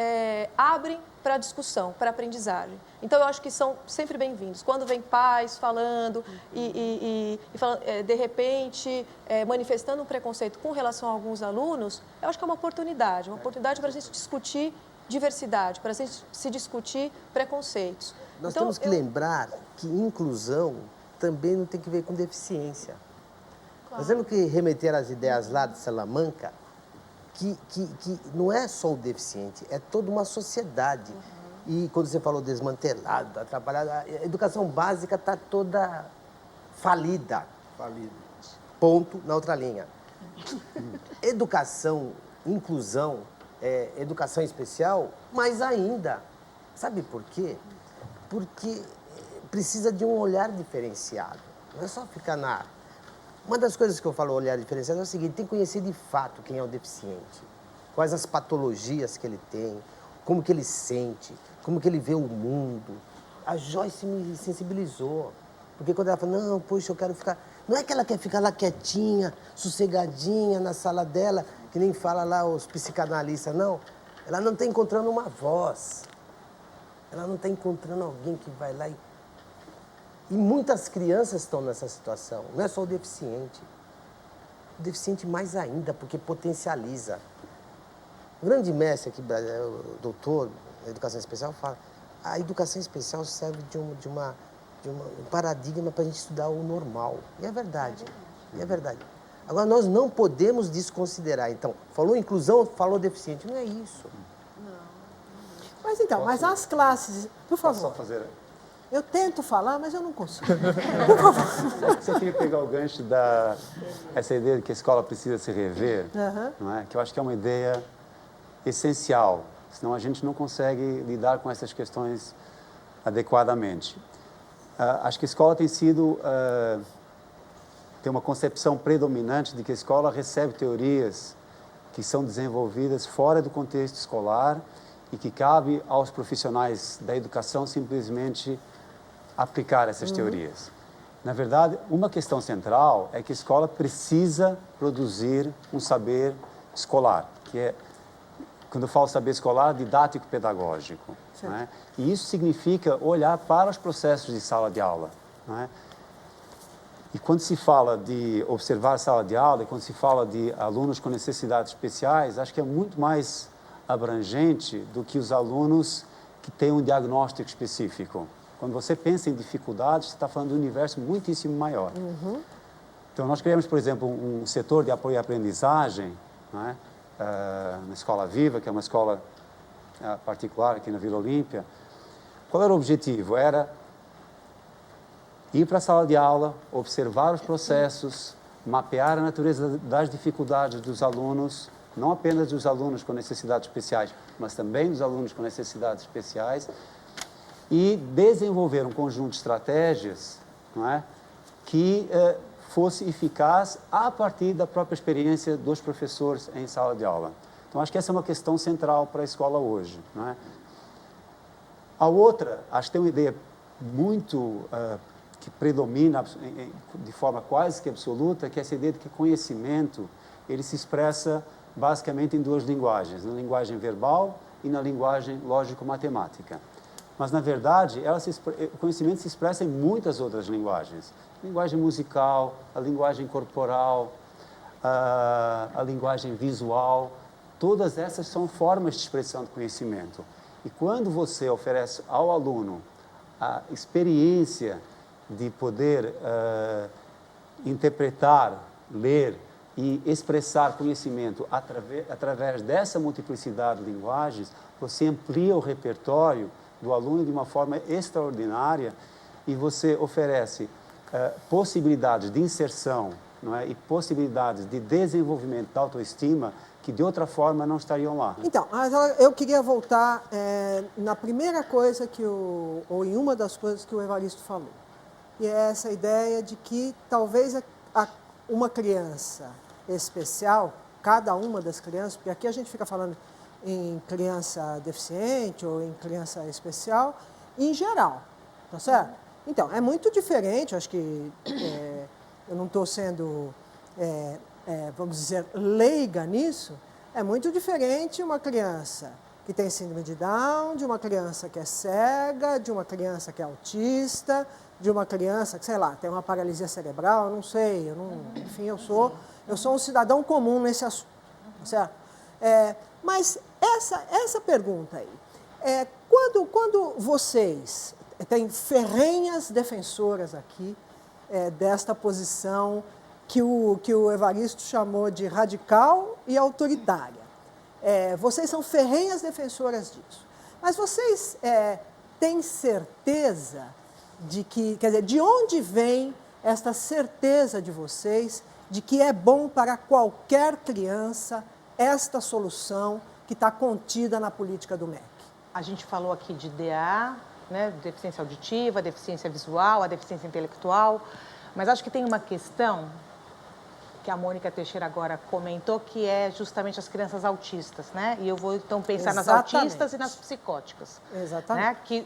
abrem para discussão, para aprendizagem. Então, eu acho que são sempre bem-vindos. Quando vem pais falando e falando, de repente, manifestando um preconceito com relação a alguns alunos, eu acho que é uma oportunidade para a gente discutir diversidade, para se discutir preconceitos. Nós temos que lembrar que inclusão também não tem que ver com deficiência. Claro. Nós temos que remeter às ideias lá de Salamanca, que não é só o deficiente, é toda uma sociedade. E quando você falou desmantelado, atrapalhado, a educação básica está toda falida. Ponto, na outra linha. Educação, inclusão, educação especial, mais ainda. Sabe por quê? Porque precisa de um olhar diferenciado. Não é só ficar na... Uma das coisas que eu falo olhar diferenciado é o seguinte, tem que conhecer de fato quem é o deficiente, quais as patologias que ele tem, como que ele sente, como que ele vê o mundo. A Joyce me sensibilizou, porque quando ela fala, não, poxa, eu quero ficar... Não é que ela quer ficar lá quietinha, sossegadinha na sala dela, que nem fala lá os psicanalistas, não. Ela não está encontrando uma voz. Ela não está encontrando alguém que vai lá e... E muitas crianças estão nessa situação. Não é só o deficiente. O deficiente mais ainda, porque potencializa. O grande mestre aqui, o doutor da educação especial, fala a educação especial serve de um paradigma para a gente estudar o normal. E é verdade. E é verdade. Agora, nós não podemos desconsiderar. Então, falou inclusão, falou deficiente. Não é isso. Não. Mas então, mas as classes... Por favor. Posso fazer... Eu tento falar, mas eu não consigo. Por favor. Você queria pegar o gancho essa ideia de que a escola precisa se rever, não é? Que eu acho que é uma ideia essencial, senão a gente não consegue lidar com essas questões adequadamente. Acho que a escola tem uma concepção predominante de que a escola recebe teorias que são desenvolvidas fora do contexto escolar e que cabe aos profissionais da educação simplesmente aplicar essas teorias. Na verdade, uma questão central é que a escola precisa produzir um saber escolar, que é, quando eu falo saber escolar, didático-pedagógico. Não é? E isso significa olhar para os processos de sala de aula. Não é? E quando se fala de observar a sala de aula, e quando se fala de alunos com necessidades especiais, acho que é muito mais abrangente do que os alunos que têm um diagnóstico específico. Quando você pensa em dificuldades, você está falando de um universo muitíssimo maior. Então, nós criamos, por exemplo, um setor de apoio à aprendizagem, não é? Na Escola Viva, que é uma escola particular aqui na Vila Olímpia. Qual era o objetivo? Era ir para a sala de aula, observar os processos, mapear a natureza das dificuldades dos alunos, não apenas dos alunos com necessidades especiais, mas também dos alunos com necessidades especiais, e desenvolver um conjunto de estratégias, não é, que fosse eficaz a partir da própria experiência dos professores em sala de aula. Então, acho que essa é uma questão central para a escola hoje, não é? A outra, acho que tem uma ideia muito que predomina de forma quase que absoluta, que é essa ideia de que conhecimento ele se expressa basicamente em duas linguagens, na linguagem verbal e na linguagem lógico-matemática. Mas, na verdade, o conhecimento se expressa em muitas outras linguagens. Linguagem musical, a linguagem corporal, a linguagem visual, todas essas são formas de expressão de conhecimento. E quando você oferece ao aluno a experiência de poder interpretar, ler e expressar conhecimento através dessa multiplicidade de linguagens, você amplia o repertório do aluno de uma forma extraordinária e você oferece possibilidades de inserção, não é? E possibilidades de desenvolvimento da autoestima que de outra forma não estariam lá. Então, eu queria voltar na primeira coisa ou em uma das coisas que o Evaristo falou, e é essa ideia de que talvez uma criança especial, cada uma das crianças, porque aqui a gente fica falando em criança deficiente ou em criança especial, em geral, tá certo? Então, é muito diferente, acho que eu não estou sendo, vamos dizer, leiga nisso, é muito diferente uma criança que tem síndrome de Down, de uma criança que é cega, de uma criança que é autista, de uma criança que, sei lá, tem uma paralisia cerebral, não sei, enfim, eu sou um cidadão comum nesse assunto, tá certo? Mas essa pergunta aí, quando vocês têm ferrenhas defensoras aqui desta posição que o Evaristo chamou de radical e autoritária, vocês são ferrenhas defensoras disso, mas vocês têm certeza de que, quer dizer, de onde vem esta certeza de vocês de que é bom para qualquer criança esta solução que está contida na política do MEC? A gente falou aqui de DA, né, deficiência auditiva, deficiência visual, a deficiência intelectual, mas acho que tem uma questão que a Mônica Teixeira agora comentou, que é justamente as crianças autistas, né? E eu vou, então, pensar nas autistas e nas psicóticas. Exatamente. Né? Que,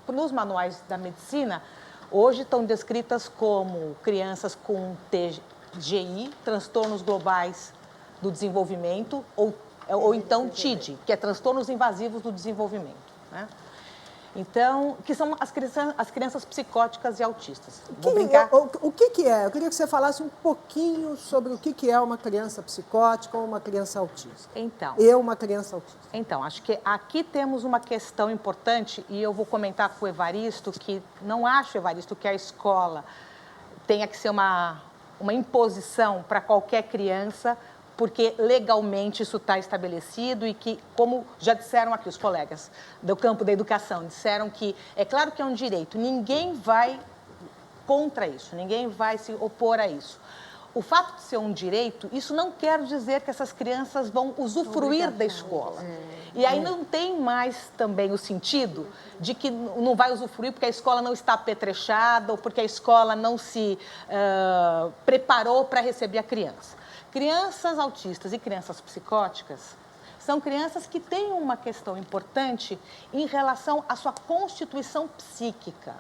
pelos manuais da medicina, hoje estão descritas como crianças com TGI, transtornos globais do desenvolvimento, ou então TID, que é transtornos invasivos do desenvolvimento, né? Então, que são as crianças psicóticas e autistas. Vou brincar. O que é? Eu queria que você falasse um pouquinho sobre o que é uma criança psicótica ou uma criança autista. Então. Uma criança autista. Então, acho que aqui temos uma questão importante, e eu vou comentar com o Evaristo, que não acho, Evaristo, que a escola tenha que ser uma imposição para qualquer criança, porque legalmente isso está estabelecido e que, como já disseram aqui os colegas do campo da educação, disseram que é claro que é um direito, ninguém vai contra isso, ninguém vai se opor a isso. O fato de ser um direito, isso não quer dizer que essas crianças vão usufruir da escola. E aí não tem mais também o sentido de que não vai usufruir porque a escola não está apetrechada ou porque a escola não se preparou para receber a criança. Crianças autistas e crianças psicóticas são crianças que têm uma questão importante em relação à sua constituição psíquica.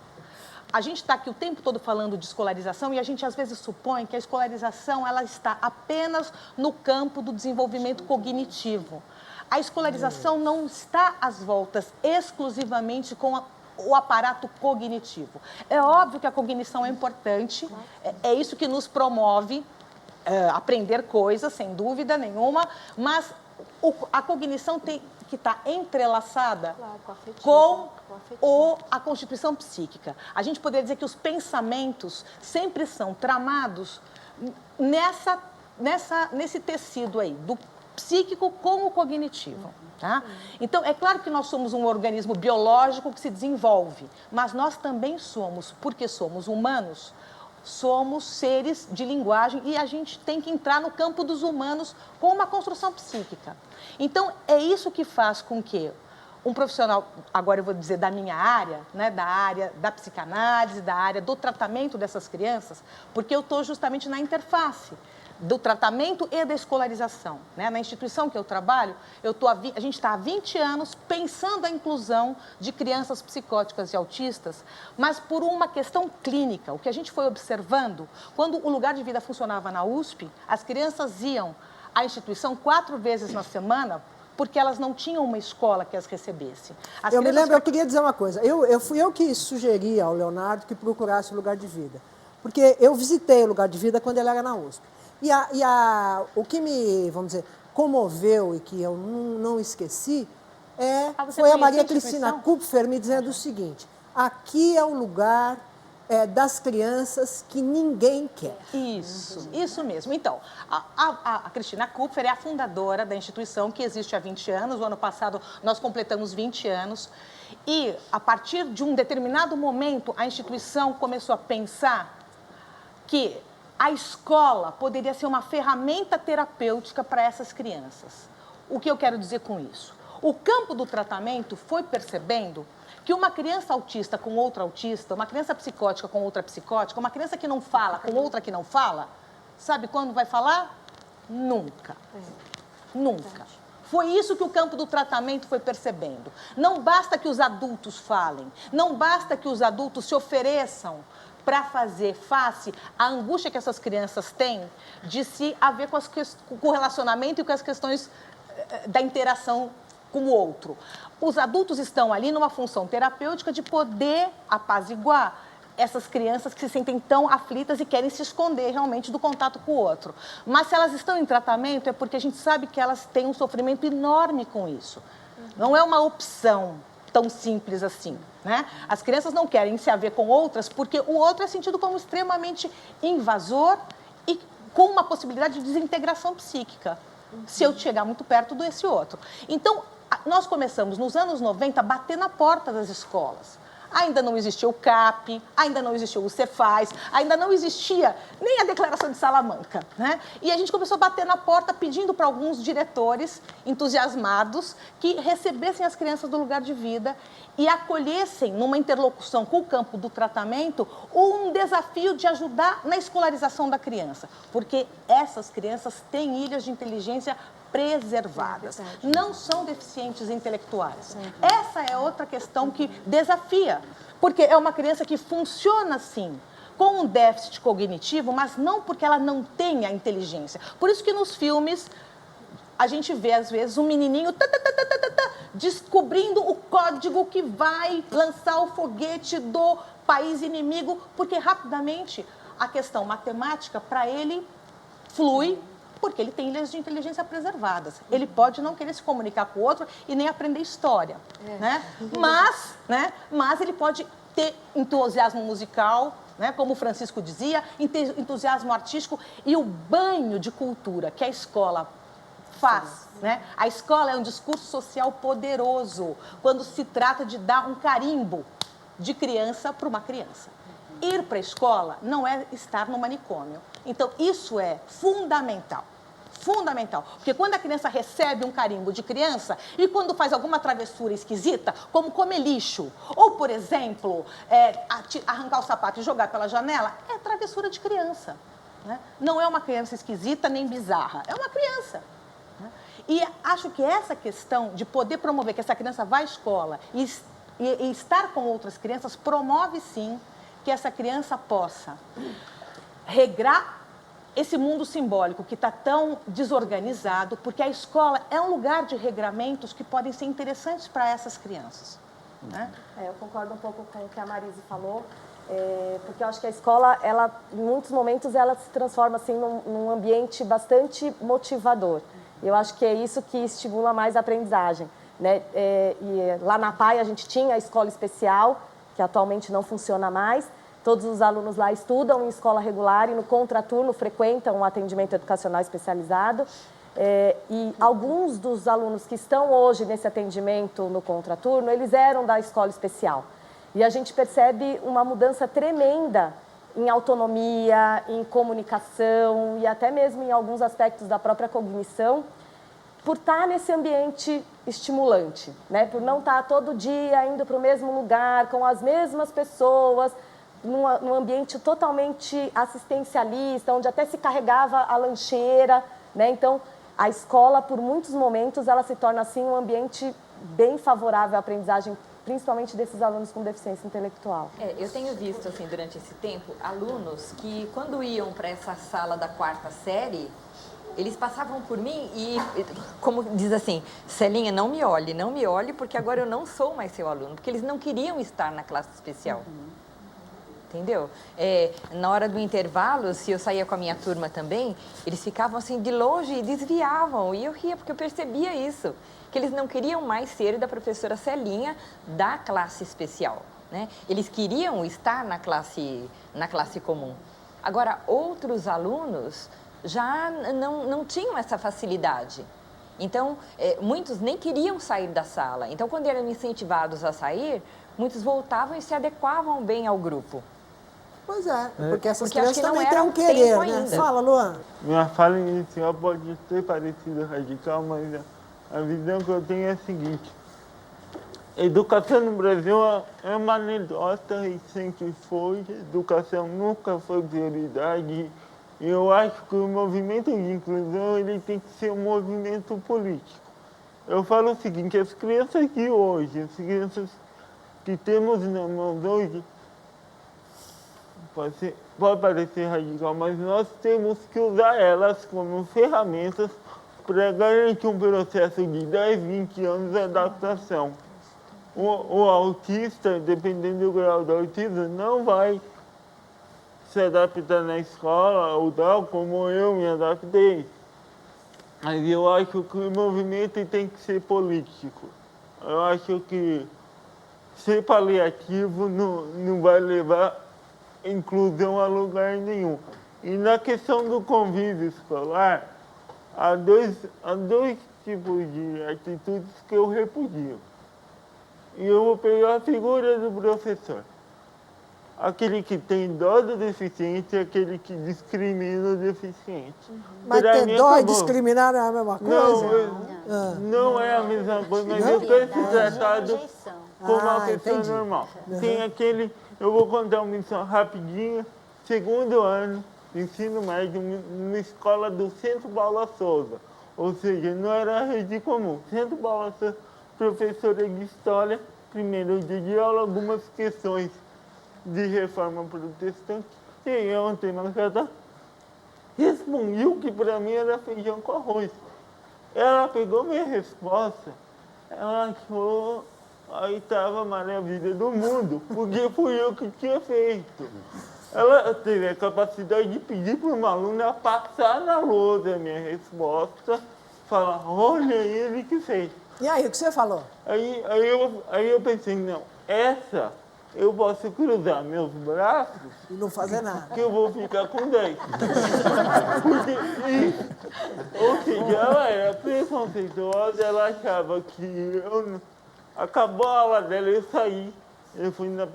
A gente está aqui o tempo todo falando de escolarização e a gente às vezes supõe que a escolarização ela está apenas no campo do desenvolvimento cognitivo. A escolarização não está às voltas exclusivamente com o aparato cognitivo. É óbvio que a cognição é importante, é isso que nos promove aprender coisas, sem dúvida nenhuma, mas a cognição tem que estar entrelaçada com a constituição psíquica. A gente poderia dizer que os pensamentos sempre são tramados nesse tecido aí, psíquico com o cognitivo. Tá? Então, é claro que nós somos um organismo biológico que se desenvolve, mas nós também somos, porque somos humanos, somos seres de linguagem e a gente tem que entrar no campo dos humanos com uma construção psíquica. Então, é isso que faz com que um profissional, agora eu vou dizer da minha área, né, da área da psicanálise, da área do tratamento dessas crianças, porque eu estou justamente na interface do tratamento e da escolarização. Né? Na instituição que eu trabalho, a gente está há 20 anos pensando a inclusão de crianças psicóticas e autistas, mas por uma questão clínica. O que a gente foi observando, quando o lugar de vida funcionava na USP, as crianças iam à instituição 4 vezes na semana, porque elas não tinham uma escola que as recebesse. Eu me lembro, eu queria dizer uma coisa. Fui eu que sugeri ao Leonardo que procurasse o lugar de vida. Porque eu visitei o lugar de vida quando ele era na USP. O que me, vamos dizer, comoveu e que eu não esqueci foi a Maria Cristina Kupfer me dizendo o seguinte: aqui é o lugar das crianças que ninguém quer. Isso mesmo. Então, a Cristina Kupfer é a fundadora da instituição que existe há 20 anos. O ano passado nós completamos 20 anos. E, a partir de um determinado momento, a instituição começou a pensar que a escola poderia ser uma ferramenta terapêutica para essas crianças. O que eu quero dizer com isso? O campo do tratamento foi percebendo que uma criança autista com outra autista, uma criança psicótica com outra psicótica, uma criança que não fala com outra que não fala, sabe quando vai falar? Nunca. Nunca. Foi isso que o campo do tratamento foi percebendo. Não basta que os adultos falem, não basta que os adultos se ofereçam para fazer face à angústia que essas crianças têm de se haver com o relacionamento e com as questões da interação com o outro. Os adultos estão ali numa função terapêutica de poder apaziguar essas crianças que se sentem tão aflitas e querem se esconder realmente do contato com o outro. Mas se elas estão em tratamento é porque a gente sabe que elas têm um sofrimento enorme com isso. Não é uma opção tão simples assim, né? As crianças não querem se haver com outras porque o outro é sentido como extremamente invasor e com uma possibilidade de desintegração psíquica, se eu chegar muito perto desse outro. Então, nós começamos nos anos 90 a bater na porta das escolas. Ainda não existia o CAP, ainda não existia o Cefaz, ainda não existia nem a Declaração de Salamanca, né? E a gente começou a bater na porta pedindo para alguns diretores entusiasmados que recebessem as crianças do lugar de vida e acolhessem, numa interlocução com o campo do tratamento, um desafio de ajudar na escolarização da criança. Porque essas crianças têm ilhas de inteligência preservadas, não são deficientes intelectuais. Essa é outra questão que desafia, porque é uma criança que funciona assim, com um déficit cognitivo, mas não porque ela não tenha inteligência. Por isso que nos filmes a gente vê, às vezes, um menininho descobrindo o código que vai lançar o foguete do país inimigo, porque rapidamente a questão matemática, para ele, flui, porque ele tem ilhas de inteligência preservadas. Ele pode não querer se comunicar com o outro e nem aprender história, né? Mas ele pode ter entusiasmo musical, né? Como o Francisco dizia, entusiasmo artístico e o banho de cultura que a escola faz, né? A escola é um discurso social poderoso quando se trata de dar um carimbo de criança para uma criança. Ir para a escola não é estar no manicômio. Então, isso é fundamental. Fundamental. Porque quando a criança recebe um carimbo de criança e quando faz alguma travessura esquisita, como comer lixo, ou, por exemplo, arrancar o sapato e jogar pela janela, é travessura de criança. Né? Não é uma criança esquisita nem bizarra, é uma criança. Né? E acho que essa questão de poder promover que essa criança vá à escola e estar com outras crianças promove, sim, que essa criança possa regrar esse mundo simbólico que está tão desorganizado, porque a escola é um lugar de regramentos que podem ser interessantes para essas crianças. Né? Eu concordo um pouco com o que a Marise falou, porque eu acho que a escola, em muitos momentos, ela se transforma assim, num ambiente bastante motivador. E eu acho que é isso que estimula mais a aprendizagem. Né? E lá na PAI a gente tinha a escola especial, que atualmente não funciona mais. Todos os alunos lá estudam em escola regular e no contraturno frequentam um atendimento educacional especializado. E alguns dos alunos que estão hoje nesse atendimento no contraturno, eles eram da escola especial. E a gente percebe uma mudança tremenda em autonomia, em comunicação e até mesmo em alguns aspectos da própria cognição, por estar nesse ambiente estimulante, né? Por não estar todo dia indo para o mesmo lugar, com as mesmas pessoas, num ambiente totalmente assistencialista, onde até se carregava a lancheira, né? Então, a escola, por muitos momentos, ela se torna, assim, um ambiente bem favorável à aprendizagem, principalmente desses alunos com deficiência intelectual. Eu tenho visto, assim, durante esse tempo, alunos que, quando iam para essa sala da 4ª série, eles passavam por mim e, como diz assim, Celinha, não me olhe, porque agora eu não sou mais seu aluno, porque eles não queriam estar na classe especial. Entendeu? Na hora do intervalo, se eu saía com a minha turma também, eles ficavam assim de longe e desviavam. E eu ria, porque eu percebia isso, que eles não queriam mais ser da professora Celinha da classe especial, né? Eles queriam estar na classe comum. Agora, outros alunos já não tinham essa facilidade. Então, muitos nem queriam sair da sala. Então, quando eram incentivados a sair, muitos voltavam e se adequavam bem ao grupo. Pois é, porque essas Porque acho crianças que não também era têm um o querer, tempo né? ainda. Fala, Luan. Minha fala inicial pode ser parecida radical, mas a visão que eu tenho é a seguinte. Educação no Brasil é uma anedota e sempre foi. Educação nunca foi prioridade. E eu acho que o movimento de inclusão ele tem que ser um movimento político. Eu falo o seguinte, as crianças de hoje, as crianças que temos na mão hoje, pode parecer radical, mas nós temos que usar elas como ferramentas para garantir um processo de 10, 20 anos de adaptação. O autista, dependendo do grau do autismo, não vai se adaptar na escola ou tal, como eu me adaptei. Mas eu acho que o movimento tem que ser político. Eu acho que ser paliativo não vai levar inclusão a lugar nenhum. E na questão do convívio escolar, há dois tipos de atitudes que eu repudio. E eu vou pegar a figura do professor. Aquele que tem dó do deficiente e aquele que discrimina o deficiente. Mas Pra ter mim, dó e acabou. discriminar é a mesma coisa? Não é a mesma coisa, mas Não? eu quero ser tratado como uma pessoa entendi. normal. Uhum. Tem aquele, eu vou contar uma missão rapidinha, 2º ano, ensino médio, numa escola do Centro Paula Souza. Ou seja, não era a rede comum. Centro Paula Souza, professora de história, primeiro dia de aula, algumas questões de reforma protestante. E ontem, na casa, respondi o que para mim era feijão com arroz. Ela pegou minha resposta, ela achou a 8ª maravilha do mundo, porque fui eu que tinha feito. Ela teve a capacidade de pedir para uma aluna passar na lousa a minha resposta, falar, olha ele que fez. E aí, o que você falou? Aí eu pensei, não, essa eu posso cruzar meus braços e não fazer nada. Que eu vou ficar com 10. Ou seja, ela era preconceituosa, ela achava que acabou a aula dela, eu saí. Eu fui na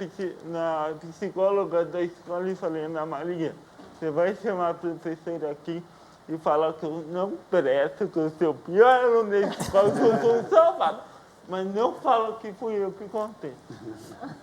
psicóloga da escola e falei, Ana Maria, você vai chamar a professora aqui e falar que eu não presto, que eu sou o pior aluno da escola, que eu sou um salvado. Mas não fala que fui eu que contei.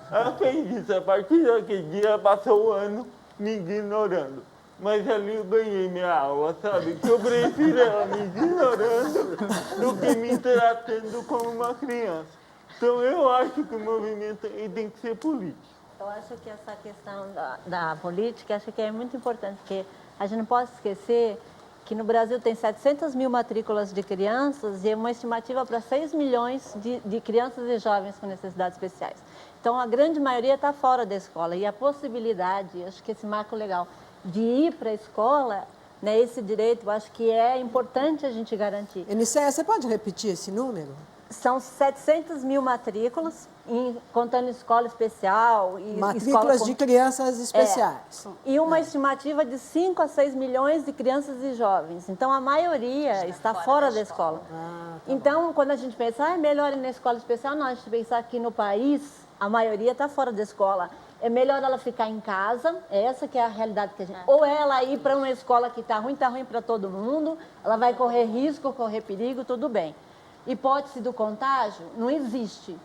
Ela fez isso. A partir daquele dia, passou o ano me ignorando. Mas ali eu ganhei minha aula, sabe? Que eu prefiro ela me ignorando do que me tratando como uma criança. Então eu acho que o movimento tem que ser político. Eu acho que essa questão da política, acho que é muito importante, porque a gente não pode esquecer que no Brasil tem 700 mil matrículas de crianças e uma estimativa para 6 milhões de crianças e jovens com necessidades especiais. Então, a grande maioria está fora da escola e a possibilidade, acho que esse marco legal, de ir para a escola, né, esse direito, acho que é importante a gente garantir. Enicéia, você pode repetir esse número? São 700 mil matrículas, contando escola especial e matrículas escola de crianças especiais. E uma estimativa de 5 a 6 milhões de crianças e jovens. Então, a maioria está fora da escola. Então, quando a gente pensa, é melhor ir na escola especial, não, a gente pensar que no país, a maioria está fora da escola. É melhor ela ficar em casa, essa que é a realidade que a gente... Ou ela ir para uma escola que está ruim para todo mundo, ela vai correr risco, correr perigo, tudo bem. Hipótese do contágio não existe.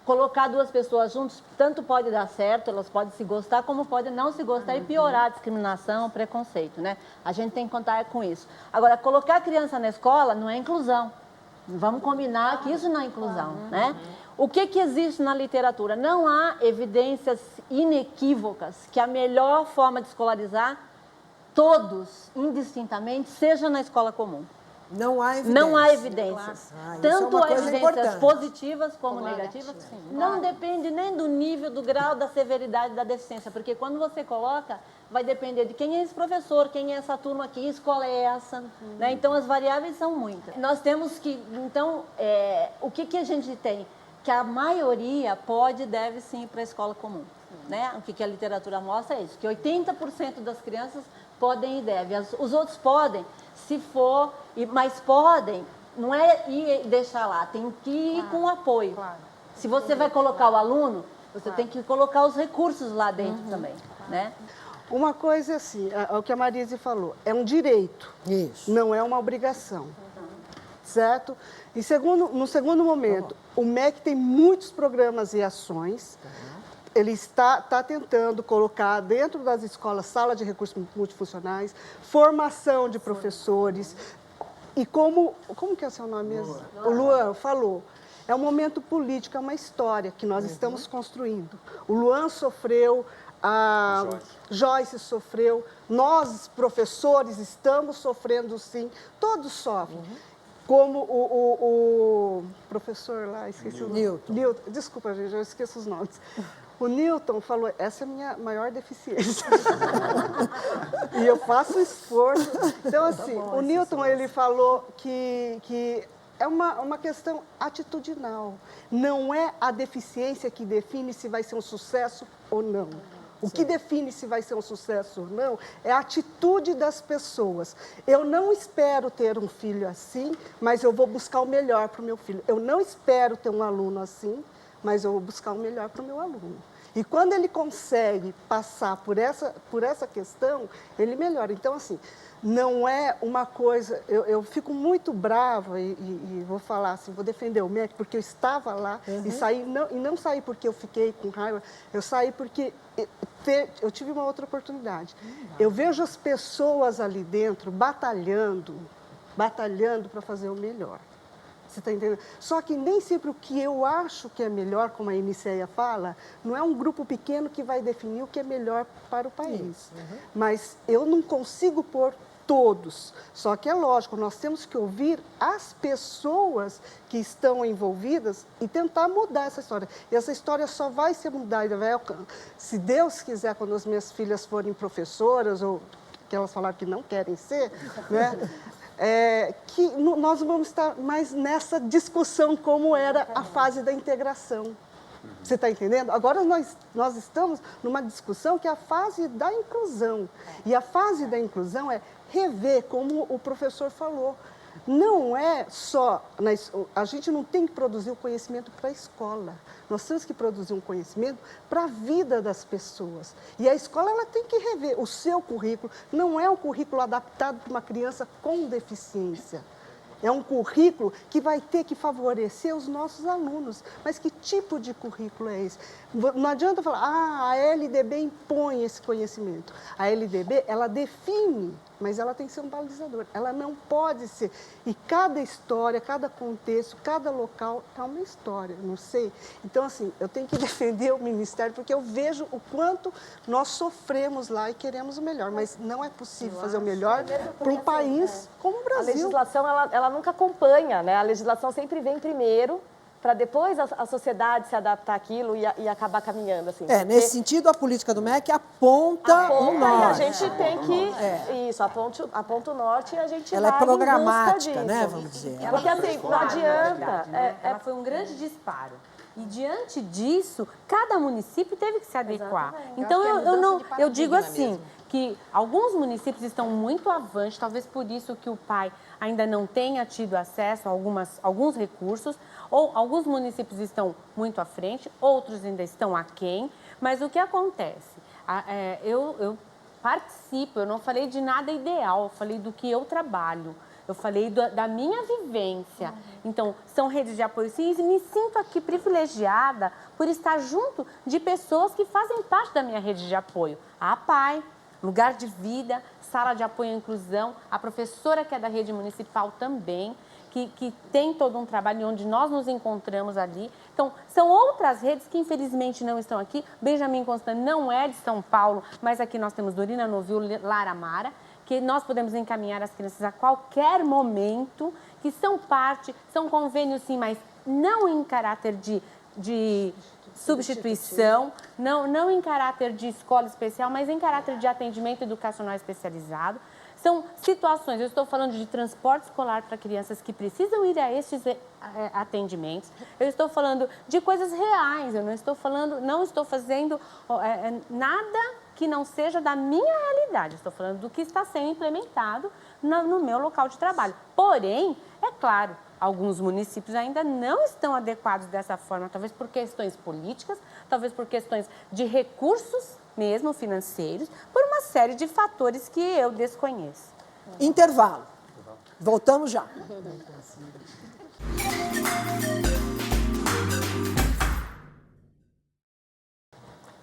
Colocar duas pessoas juntas, tanto pode dar certo, elas podem se gostar, como podem não se gostar e piorar a discriminação, o preconceito, né? A gente tem que contar com isso. Agora, colocar a criança na escola não é inclusão. Vamos combinar que isso não é inclusão, né? O que existe na literatura? Não há evidências inequívocas que a melhor forma de escolarizar todos, indistintamente, seja na escola comum. Não há evidências. Não há evidências. Tanto é evidências importante. positivas como negativas. Não depende nem do nível, do grau, da severidade da deficiência, porque quando você coloca, vai depender de quem é esse professor, quem é essa turma aqui, que escola é essa. Né? Então, as variáveis são muitas. Nós temos que, então, o que a gente tem? Que a maioria pode e deve sim ir para a escola comum. Né? O que a literatura mostra é isso, que 80% das crianças podem e devem. Os outros podem, se for, mas podem, não é ir deixar lá, tem que ir com apoio. Se você vai colocar o aluno, você tem que colocar os recursos lá dentro também. Né? Uma coisa assim, o que a Marise falou, é um direito, não é uma obrigação. Certo? No segundo momento, o MEC tem muitos programas e ações. Ele está tentando colocar dentro das escolas sala de recursos multifuncionais, formação de professores. E como que é o seu nome mesmo? O Luan falou. É um momento político, é uma história que nós estamos construindo. O Luan sofreu, a Joyce sofreu, nós, professores, estamos sofrendo sim, todos sofrem. Como o professor lá, esqueci o nome. Newton. Desculpa, gente, eu esqueço os nomes. O Newton falou, essa é a minha maior deficiência. E eu faço esforço. Então, assim, o Newton, ele falou que é uma questão atitudinal. Não é a deficiência que define se vai ser um sucesso ou não. O que define se vai ser um sucesso ou não é a atitude das pessoas. Eu não espero ter um filho assim, mas eu vou buscar o melhor para o meu filho. Eu não espero ter um aluno assim, mas eu vou buscar o melhor para o meu aluno. E quando ele consegue passar por essa questão, ele melhora. Então, assim, não é uma coisa... Eu fico muito brava e vou falar assim, vou defender o MEC, porque eu estava lá e saí, não saí porque eu fiquei com raiva, eu saí porque eu tive uma outra oportunidade. Eu vejo as pessoas ali dentro batalhando para fazer o melhor. Você está entendendo? Só que nem sempre o que eu acho que é melhor, como a Eniceia fala, não é um grupo pequeno que vai definir o que é melhor para o país. Mas eu não consigo pôr todos. Só que é lógico, nós temos que ouvir as pessoas que estão envolvidas e tentar mudar essa história. E essa história só vai ser mudada, se Deus quiser, quando as minhas filhas forem professoras, ou que elas falaram que não querem ser, né? Que nós vamos estar mais nessa discussão como era a fase da integração. Você está entendendo? Agora nós estamos numa discussão que é a fase da inclusão. E a fase da inclusão é rever, como o professor falou. Não é só... A gente não tem que produzir o conhecimento para a escola. Nós temos que produzir um conhecimento para a vida das pessoas. E a escola ela tem que rever o seu currículo. Não é um currículo adaptado para uma criança com deficiência. É um currículo que vai ter que favorecer os nossos alunos. Mas que tipo de currículo é esse? Não adianta falar, a LDB impõe esse conhecimento. A LDB, ela define, mas ela tem que ser um balizador. Ela não pode ser. E cada história, cada contexto, cada local é uma história, não sei. Então, assim, eu tenho que defender o Ministério, porque eu vejo o quanto nós sofremos lá e queremos o melhor. Mas não é possível fazer o melhor para um país como o Brasil. A legislação, ela nunca acompanha, né? A legislação sempre vem primeiro para depois a sociedade se adaptar àquilo e acabar caminhando. Assim, Nesse sentido, a política do MEC aponta o norte. E a gente tem que... Isso, aponta o norte e a gente Ela vai é programática, em busca né, disso. vamos dizer. Porque assim, não adianta... Ela foi um grande disparo. E diante disso, cada município teve que se adequar. Exatamente. Então eu digo assim, mesmo. que alguns municípios estão muito avante, talvez por isso que o pai ainda não tenha tido acesso a alguns recursos, ou alguns municípios estão muito à frente, outros ainda estão aquém. Mas o que acontece? Eu participo, eu não falei de nada ideal, eu falei do que eu trabalho. Eu falei da minha vivência. Então, são redes de apoio, sim, e me sinto aqui privilegiada por estar junto de pessoas que fazem parte da minha rede de apoio. A APAI, Lugar de Vida, Sala de Apoio à Inclusão, a professora que é da rede municipal também, que tem todo um trabalho onde nós nos encontramos ali. Então, são outras redes que infelizmente não estão aqui. Benjamin Constant não é de São Paulo, mas aqui nós temos Dorina Novil, Lara Mara, que nós podemos encaminhar as crianças a qualquer momento, que são convênios sim, mas não em caráter de substituição, não em caráter de escola especial, mas em caráter de atendimento educacional especializado. São situações, eu estou falando de transporte escolar para crianças que precisam ir a estes atendimentos, eu estou falando de coisas reais, eu não estou fazendo nada que não seja da minha realidade, estou falando do que está sendo implementado no meu local de trabalho. Porém, é claro, alguns municípios ainda não estão adequados dessa forma, talvez por questões políticas, talvez por questões de recursos mesmo financeiros, por uma série de fatores que eu desconheço. Intervalo. Voltamos já.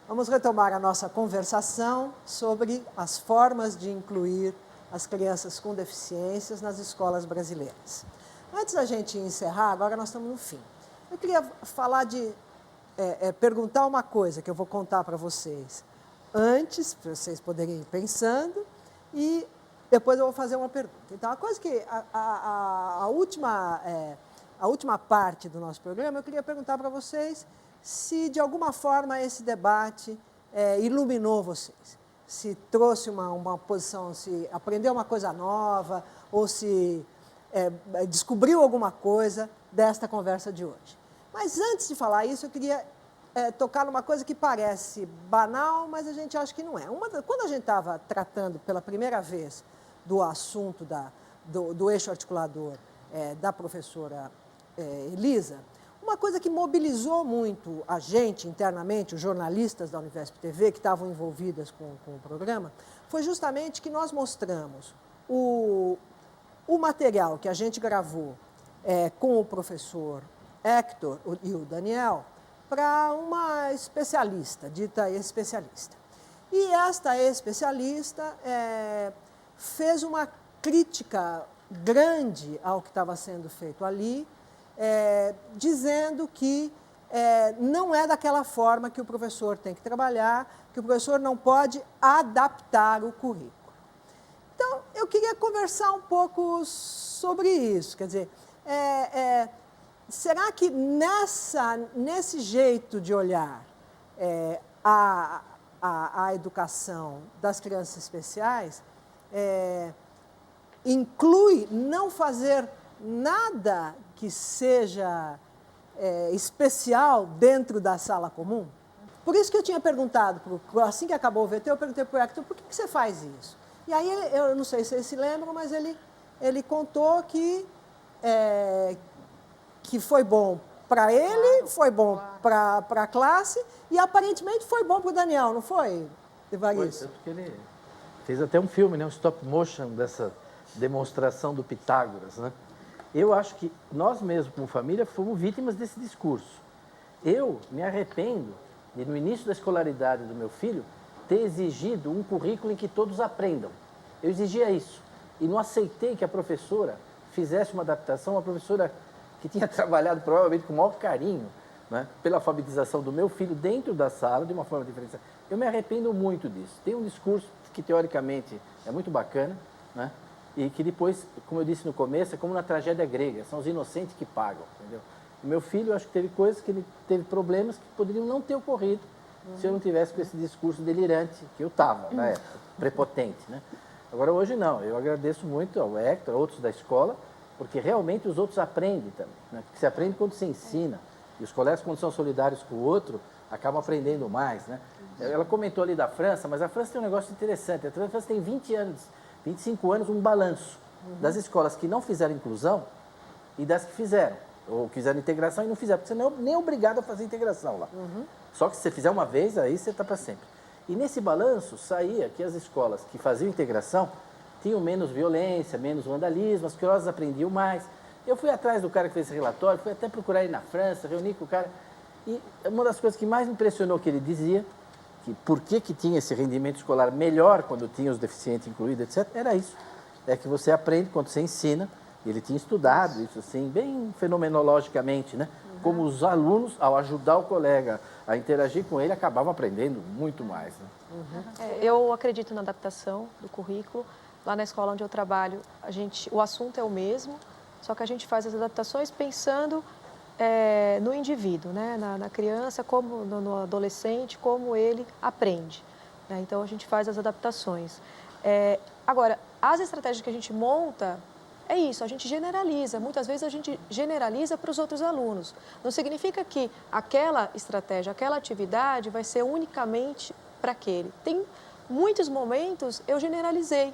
Vamos retomar a nossa conversação sobre as formas de incluir as crianças com deficiências nas escolas brasileiras. Antes da gente encerrar, agora nós estamos no fim. Eu queria falar perguntar uma coisa que eu vou contar para vocês antes, para vocês poderem ir pensando, e depois eu vou fazer uma pergunta. Então, a coisa que a última parte do nosso programa, eu queria perguntar para vocês se, de alguma forma, esse debate iluminou vocês, se trouxe uma posição, se aprendeu uma coisa nova, ou se descobriu alguma coisa desta conversa de hoje. Mas, antes de falar isso, eu queria tocar numa coisa que parece banal, mas a gente acha que não é. Quando a gente estava tratando pela primeira vez do assunto do eixo articulador da professora Elisa, uma coisa que mobilizou muito a gente internamente, os jornalistas da Univesp TV que estavam envolvidas com o programa, foi justamente que nós mostramos o material que a gente gravou com o professor Hector e o Daniel para uma especialista, dita especialista. E esta especialista fez uma crítica grande ao que estava sendo feito ali, dizendo que não é daquela forma que o professor tem que trabalhar, que o professor não pode adaptar o currículo. Então, eu queria conversar um pouco sobre isso, quer dizer, será que nesse jeito de olhar a educação das crianças especiais, inclui não fazer nada que seja especial dentro da sala comum? Por isso que eu tinha perguntado, assim que acabou o VT, eu perguntei para o Hector, por que você faz isso? E aí, eu não sei se vocês se lembram, mas ele contou que foi bom para ele, foi bom para a classe e aparentemente foi bom para o Daniel, não foi, Evaristo? Foi, tanto que ele fez até um filme, um stop motion dessa demonstração do Pitágoras, né? Eu acho que nós mesmos, como família, fomos vítimas desse discurso. Eu me arrependo de, no início da escolaridade do meu filho, ter exigido um currículo em que todos aprendam. Eu exigia isso. E não aceitei que a professora fizesse uma adaptação, uma professora que tinha trabalhado provavelmente com o maior carinho, né, pela alfabetização do meu filho dentro da sala, de uma forma diferenciada. Eu me arrependo muito disso. Tem um discurso que, teoricamente, é muito bacana, né, e que depois, como eu disse no começo, é como na tragédia grega, são os inocentes que pagam, entendeu? O meu filho, eu acho que teve coisas que ele teve problemas que poderiam não ter ocorrido se eu não tivesse com esse discurso delirante que eu estava na época, prepotente, né? Agora, hoje não. Eu agradeço muito ao Hector, a outros da escola, porque realmente os outros aprendem também, né? Porque você aprende quando você ensina. E os colegas, quando são solidários com o outro, acabam aprendendo mais, né? Ela comentou ali da França, mas a França tem um negócio interessante. A França tem 20 anos, 25 anos, um balanço das escolas que não fizeram inclusão e das que fizeram. Ou fizeram integração e não fizeram, porque você não é nem obrigado a fazer integração lá. Só que se você fizer uma vez, aí você está para sempre. E nesse balanço saía que as escolas que faziam integração tinham menos violência, menos vandalismo, as crianças aprendiam mais. Eu fui atrás do cara que fez esse relatório, fui até procurar ele na França, reuni com o cara. E uma das coisas que mais me impressionou que ele dizia, que por que tinha esse rendimento escolar melhor quando tinha os deficientes incluídos, etc., era isso. É que você aprende quando você ensina. Ele tinha estudado isso assim, bem fenomenologicamente, né? Como os alunos, ao ajudar o colega a interagir com ele, acabavam aprendendo muito mais. Né? Eu acredito na adaptação do currículo. Lá na escola onde eu trabalho, o assunto é o mesmo, só que a gente faz as adaptações pensando no indivíduo, né? Na criança, como no adolescente, como ele aprende. Né? Então, a gente faz as adaptações. Agora, as estratégias que a gente monta, é isso, a gente generaliza. Muitas vezes a gente generaliza para os outros alunos. Não significa que aquela estratégia, aquela atividade vai ser unicamente para aquele. Tem muitos momentos eu generalizei.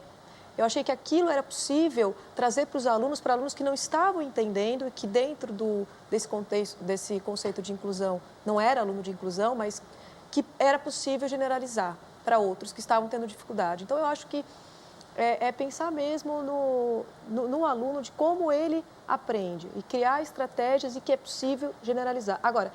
Eu achei que aquilo era possível trazer para alunos que não estavam entendendo e que dentro desse contexto, desse conceito de inclusão, não era aluno de inclusão, mas que era possível generalizar para outros que estavam tendo dificuldade. Então, eu acho que pensar mesmo no aluno, de como ele aprende e criar estratégias e que é possível generalizar. Agora,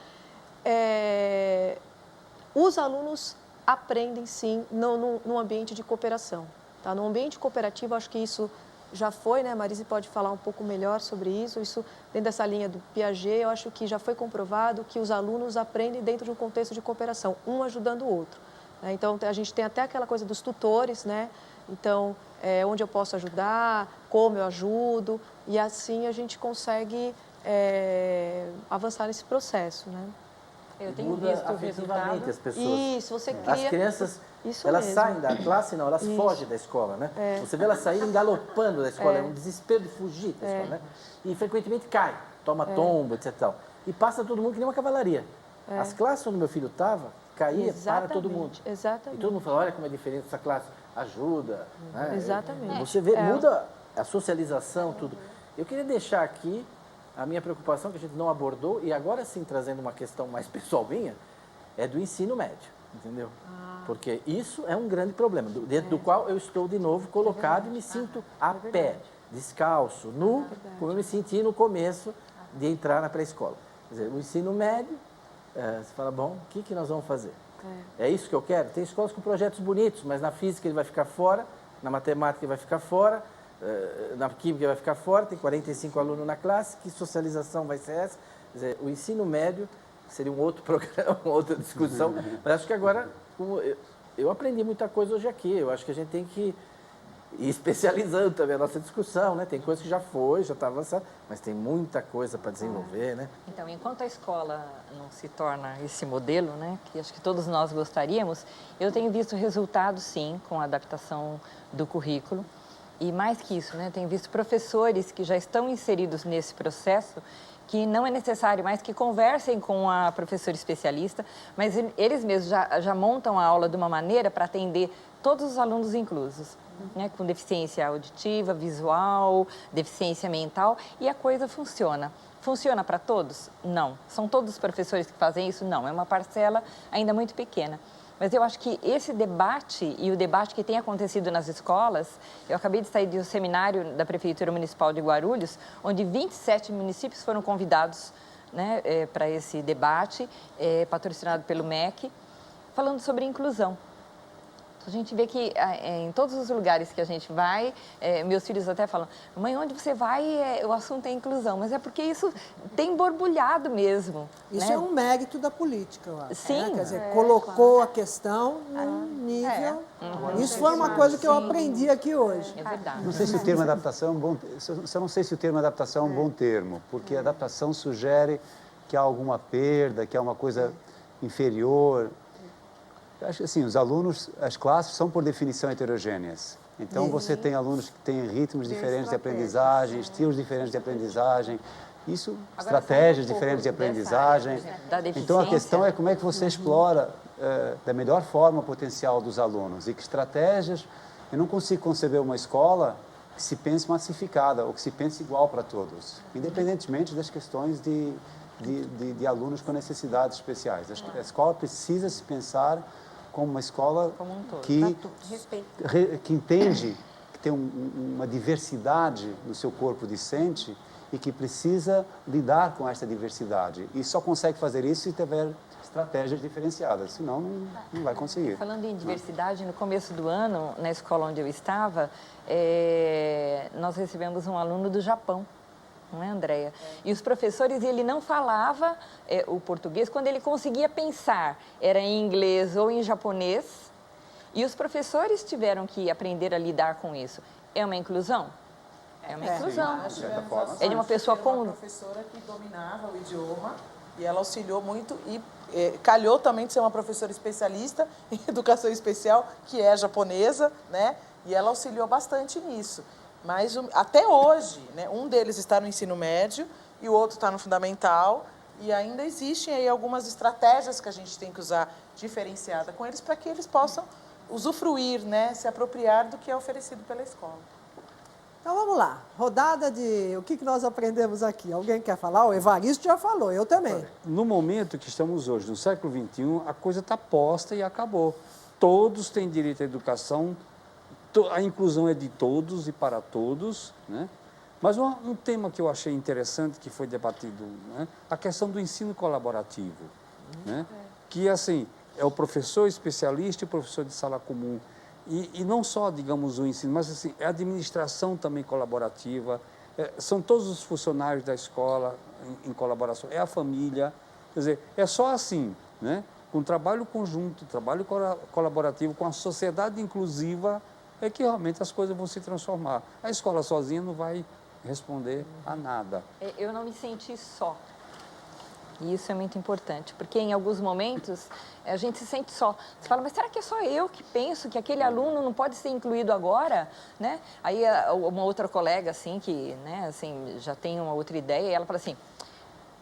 os alunos aprendem sim no ambiente de cooperação. Tá? No ambiente cooperativo, acho que isso já foi, né? A Marise pode falar um pouco melhor sobre isso. Isso, dentro dessa linha do Piaget, eu acho que já foi comprovado que os alunos aprendem dentro de um contexto de cooperação, um ajudando o outro. Né? Então, a gente tem até aquela coisa dos tutores, né? Então, onde eu posso ajudar, como eu ajudo, e assim a gente consegue avançar nesse processo, né? Eu tenho Muda visto o afetivamente resultado. as pessoas. Isso, você cria... As crianças, Isso elas mesmo. saem da classe, não, elas fogem da escola, né? Você vê elas saírem galopando da escola, é um desespero de fugir da escola, né? E frequentemente cai, toma tombo, etc. Tal. E passa todo mundo que nem uma cavalaria. As classes onde meu filho estava, caía para todo mundo. Exatamente. E todo mundo fala, olha como é diferente essa classe, ajuda. Né? Exatamente. Você vê, muda a socialização, tudo. Eu queria deixar aqui a minha preocupação, que a gente não abordou, e agora sim trazendo uma questão mais pessoal minha, é do ensino médio, entendeu? Porque isso é um grande problema, dentro do qual eu estou de novo colocado e me sinto a pé, descalço, nu, como eu me senti no começo de entrar na pré-escola. Quer dizer, o ensino médio, você fala, bom, o que nós vamos fazer? É isso que eu quero? Tem escolas com projetos bonitos, mas na física ele vai ficar fora, na matemática ele vai ficar fora, na química ele vai ficar fora, tem 45 alunos na classe, que socialização vai ser essa? Quer dizer, o ensino médio seria um outro programa, uma outra discussão, mas acho que agora, eu aprendi muita coisa hoje aqui, eu acho que a gente tem que ir especializando também a nossa discussão, né? Tem coisa que já está avançada, mas tem muita coisa para desenvolver, né? Então, enquanto a escola não se torna esse modelo, né, que acho que todos nós gostaríamos, eu tenho visto resultados, sim, com a adaptação do currículo. E mais que isso, né, tenho visto professores que já estão inseridos nesse processo, que não é necessário mais que conversem com a professora especialista, mas eles mesmos já montam a aula de uma maneira para atender todos os alunos inclusos, né, com deficiência auditiva, visual, deficiência mental, e a coisa funciona. Funciona para todos? Não. São todos os professores que fazem isso? Não. É uma parcela ainda muito pequena. Mas eu acho que esse debate e o debate que tem acontecido nas escolas, eu acabei de sair de um seminário da Prefeitura Municipal de Guarulhos, onde 27 municípios foram convidados, né, para esse debate, patrocinado pelo MEC, falando sobre inclusão. A gente vê que em todos os lugares que a gente vai, meus filhos até falam, mãe, onde você vai, o assunto é inclusão, mas é porque isso tem borbulhado mesmo. Isso né? é um mérito da política, eu acho. Sim. Quer dizer, colocou a questão num nível... Isso foi uma coisa que eu aprendi aqui hoje. É verdade. Não sei se o termo adaptação é um bom, eu não sei se o termo adaptação é um bom termo, porque adaptação sugere que há alguma perda, que há uma coisa inferior. Eu acho que assim, os alunos, as classes são por definição heterogêneas. Então você tem alunos que têm ritmos diferentes de aprendizagem, estilos diferentes de aprendizagem, estratégias diferentes de aprendizagem. Então a questão é como é que você explora da melhor forma o potencial dos alunos e que estratégias. Eu não consigo conceber uma escola que se pense massificada ou que se pense igual para todos, independentemente das questões de alunos com necessidades especiais. Acho que a escola precisa se pensar como uma escola que entende que tem uma diversidade no seu corpo discente e que precisa lidar com essa diversidade. E só consegue fazer isso se tiver estratégias diferenciadas, senão não vai conseguir. Falando em diversidade, no começo do ano, na escola onde eu estava, nós recebemos um aluno do Japão, não é, Andréia? E os professores, ele não falava o português, quando ele conseguia pensar, era em inglês ou em japonês, e os professores tiveram que aprender a lidar com isso. É uma inclusão? É uma inclusão. É de uma pessoa com... uma professora que dominava o idioma e ela auxiliou muito e calhou também de ser uma professora especialista em educação especial, que é japonesa, né? E ela auxiliou bastante nisso. Mas até hoje, né, um deles está no ensino médio e o outro está no fundamental, e ainda existem aí algumas estratégias que a gente tem que usar diferenciada com eles para que eles possam usufruir, né, se apropriar do que é oferecido pela escola. Então vamos lá, rodada de o que nós aprendemos aqui. Alguém quer falar? O Evaristo já falou, eu também. No momento que estamos hoje, no século XXI, a coisa está posta e acabou. Todos têm direito à educação, a inclusão é de todos e para todos, né? Mas um tema que eu achei interessante, que foi debatido, né? A questão do ensino colaborativo, né? Que, assim, é o professor especialista e o professor de sala comum. E não só, digamos, o ensino, mas assim, é a administração também colaborativa, são todos os funcionários da escola em colaboração, é a família, quer dizer, é só assim, né? Com trabalho conjunto, trabalho colaborativo, com a sociedade inclusiva, é que realmente as coisas vão se transformar. A escola sozinha não vai responder a nada. Eu não me senti só. E isso é muito importante, porque em alguns momentos a gente se sente só. Você fala, mas será que é só eu que penso que aquele aluno não pode ser incluído agora? Né? Aí uma outra colega, assim, que né, assim, já tem uma outra ideia, e ela fala assim,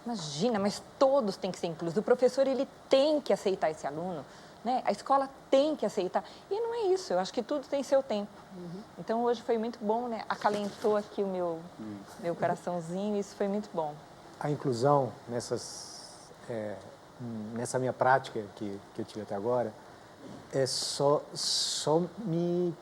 imagina, mas todos têm que ser incluídos. O professor, ele tem que aceitar esse aluno, né? A escola tem que aceitar. E não é isso, eu acho que tudo tem seu tempo. Então, hoje foi muito bom, né? Acalentou aqui o meu coraçãozinho, isso foi muito bom. A inclusão nessa minha prática que eu tive até agora, só me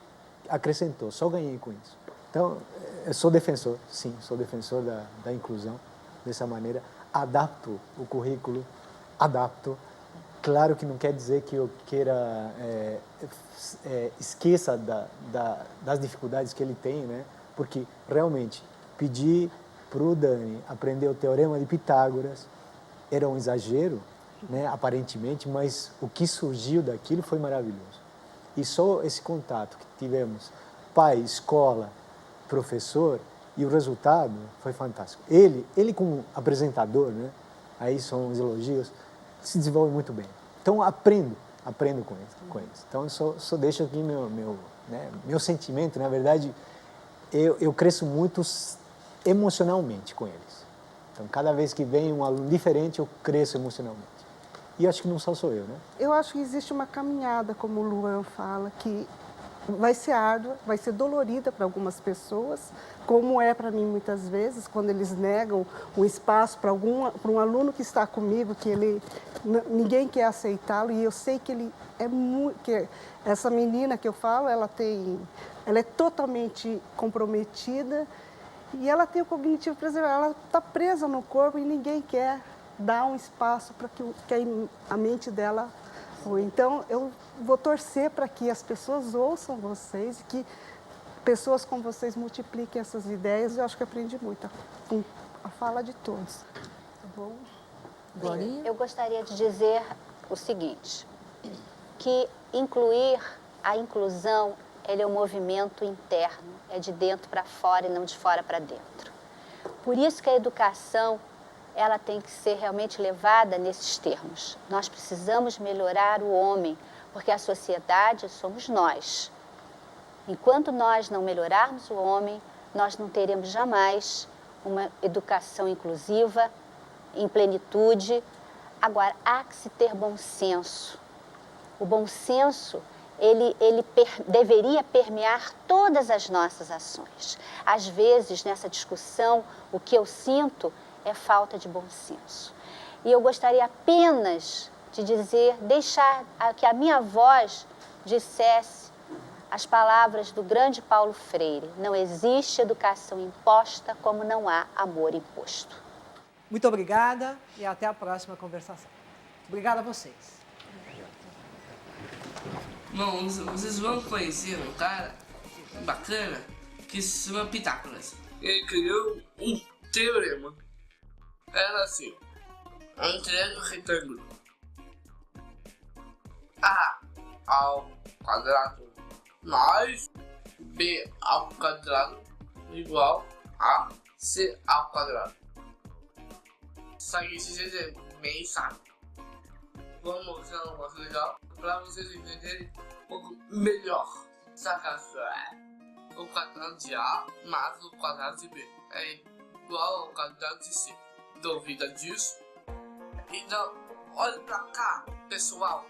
acrescentou, só ganhei com isso. Então, eu sou defensor, sim, sou defensor da inclusão dessa maneira. Adapto o currículo, adapto. Claro que não quer dizer que eu queira esqueça das dificuldades que ele tem, né? Porque realmente pedir para o Dani aprender o Teorema de Pitágoras era um exagero, né, aparentemente, mas o que surgiu daquilo foi maravilhoso. E só esse contato que tivemos, pai, escola, professor, e o resultado foi fantástico. Ele como apresentador, né, aí são os elogios, se desenvolve muito bem. Então, aprendo com eles. Então, eu só deixo aqui meu sentimento. Na verdade, eu cresço muito emocionalmente com eles. Então, cada vez que vem um aluno diferente, eu cresço emocionalmente. E acho que não só sou eu, né? Eu acho que existe uma caminhada, como o Luan fala, que vai ser árdua, vai ser dolorida para algumas pessoas, como é para mim muitas vezes, quando eles negam um espaço para um aluno que está comigo, que ninguém quer aceitá-lo, e eu sei que ele é muito... Que essa menina que eu falo, ela é totalmente comprometida, e ela tem o cognitivo preservado, ela está presa no corpo e ninguém quer dar um espaço para que a mente dela flua. Então, eu vou torcer para que as pessoas ouçam vocês e que pessoas como vocês multipliquem essas ideias. Eu acho que aprendi muito com a fala de todos. Tá bom? Bem, eu gostaria de dizer o seguinte, que a inclusão, ele é um movimento interno, é de dentro para fora e não de fora para dentro. Por isso que a educação ela tem que ser realmente levada nesses termos. Nós precisamos melhorar o homem, porque a sociedade somos nós. Enquanto nós não melhorarmos o homem, nós não teremos jamais uma educação inclusiva, em plenitude. Agora, há que se ter bom senso. O bom senso, ele deveria permear todas as nossas ações. Às vezes, nessa discussão, o que eu sinto é falta de bom senso. E eu gostaria apenas de deixar que a minha voz dissesse as palavras do grande Paulo Freire: não existe educação imposta como não há amor imposto. Muito obrigada e até a próxima conversação. Obrigada a vocês. Bom, vocês vão conhecer um cara bacana que se chama Pitágoras. Ele criou um teorema. Era assim: um triângulo retângulo A ao quadrado mais B ao quadrado igual a C ao quadrado. Só que esse jeito é bem chato. Vamos mostrar um negócio legal para vocês entenderem um pouco melhor. Saca só, o quadrado de A mais o quadrado de B é igual ao quadrado de C. Duvida disso? Então, olha pra cá, pessoal.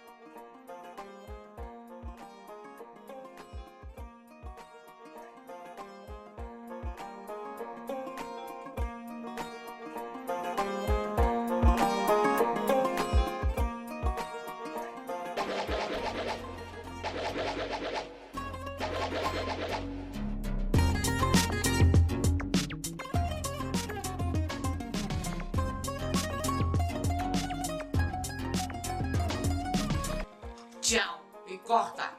Tchau, e corta!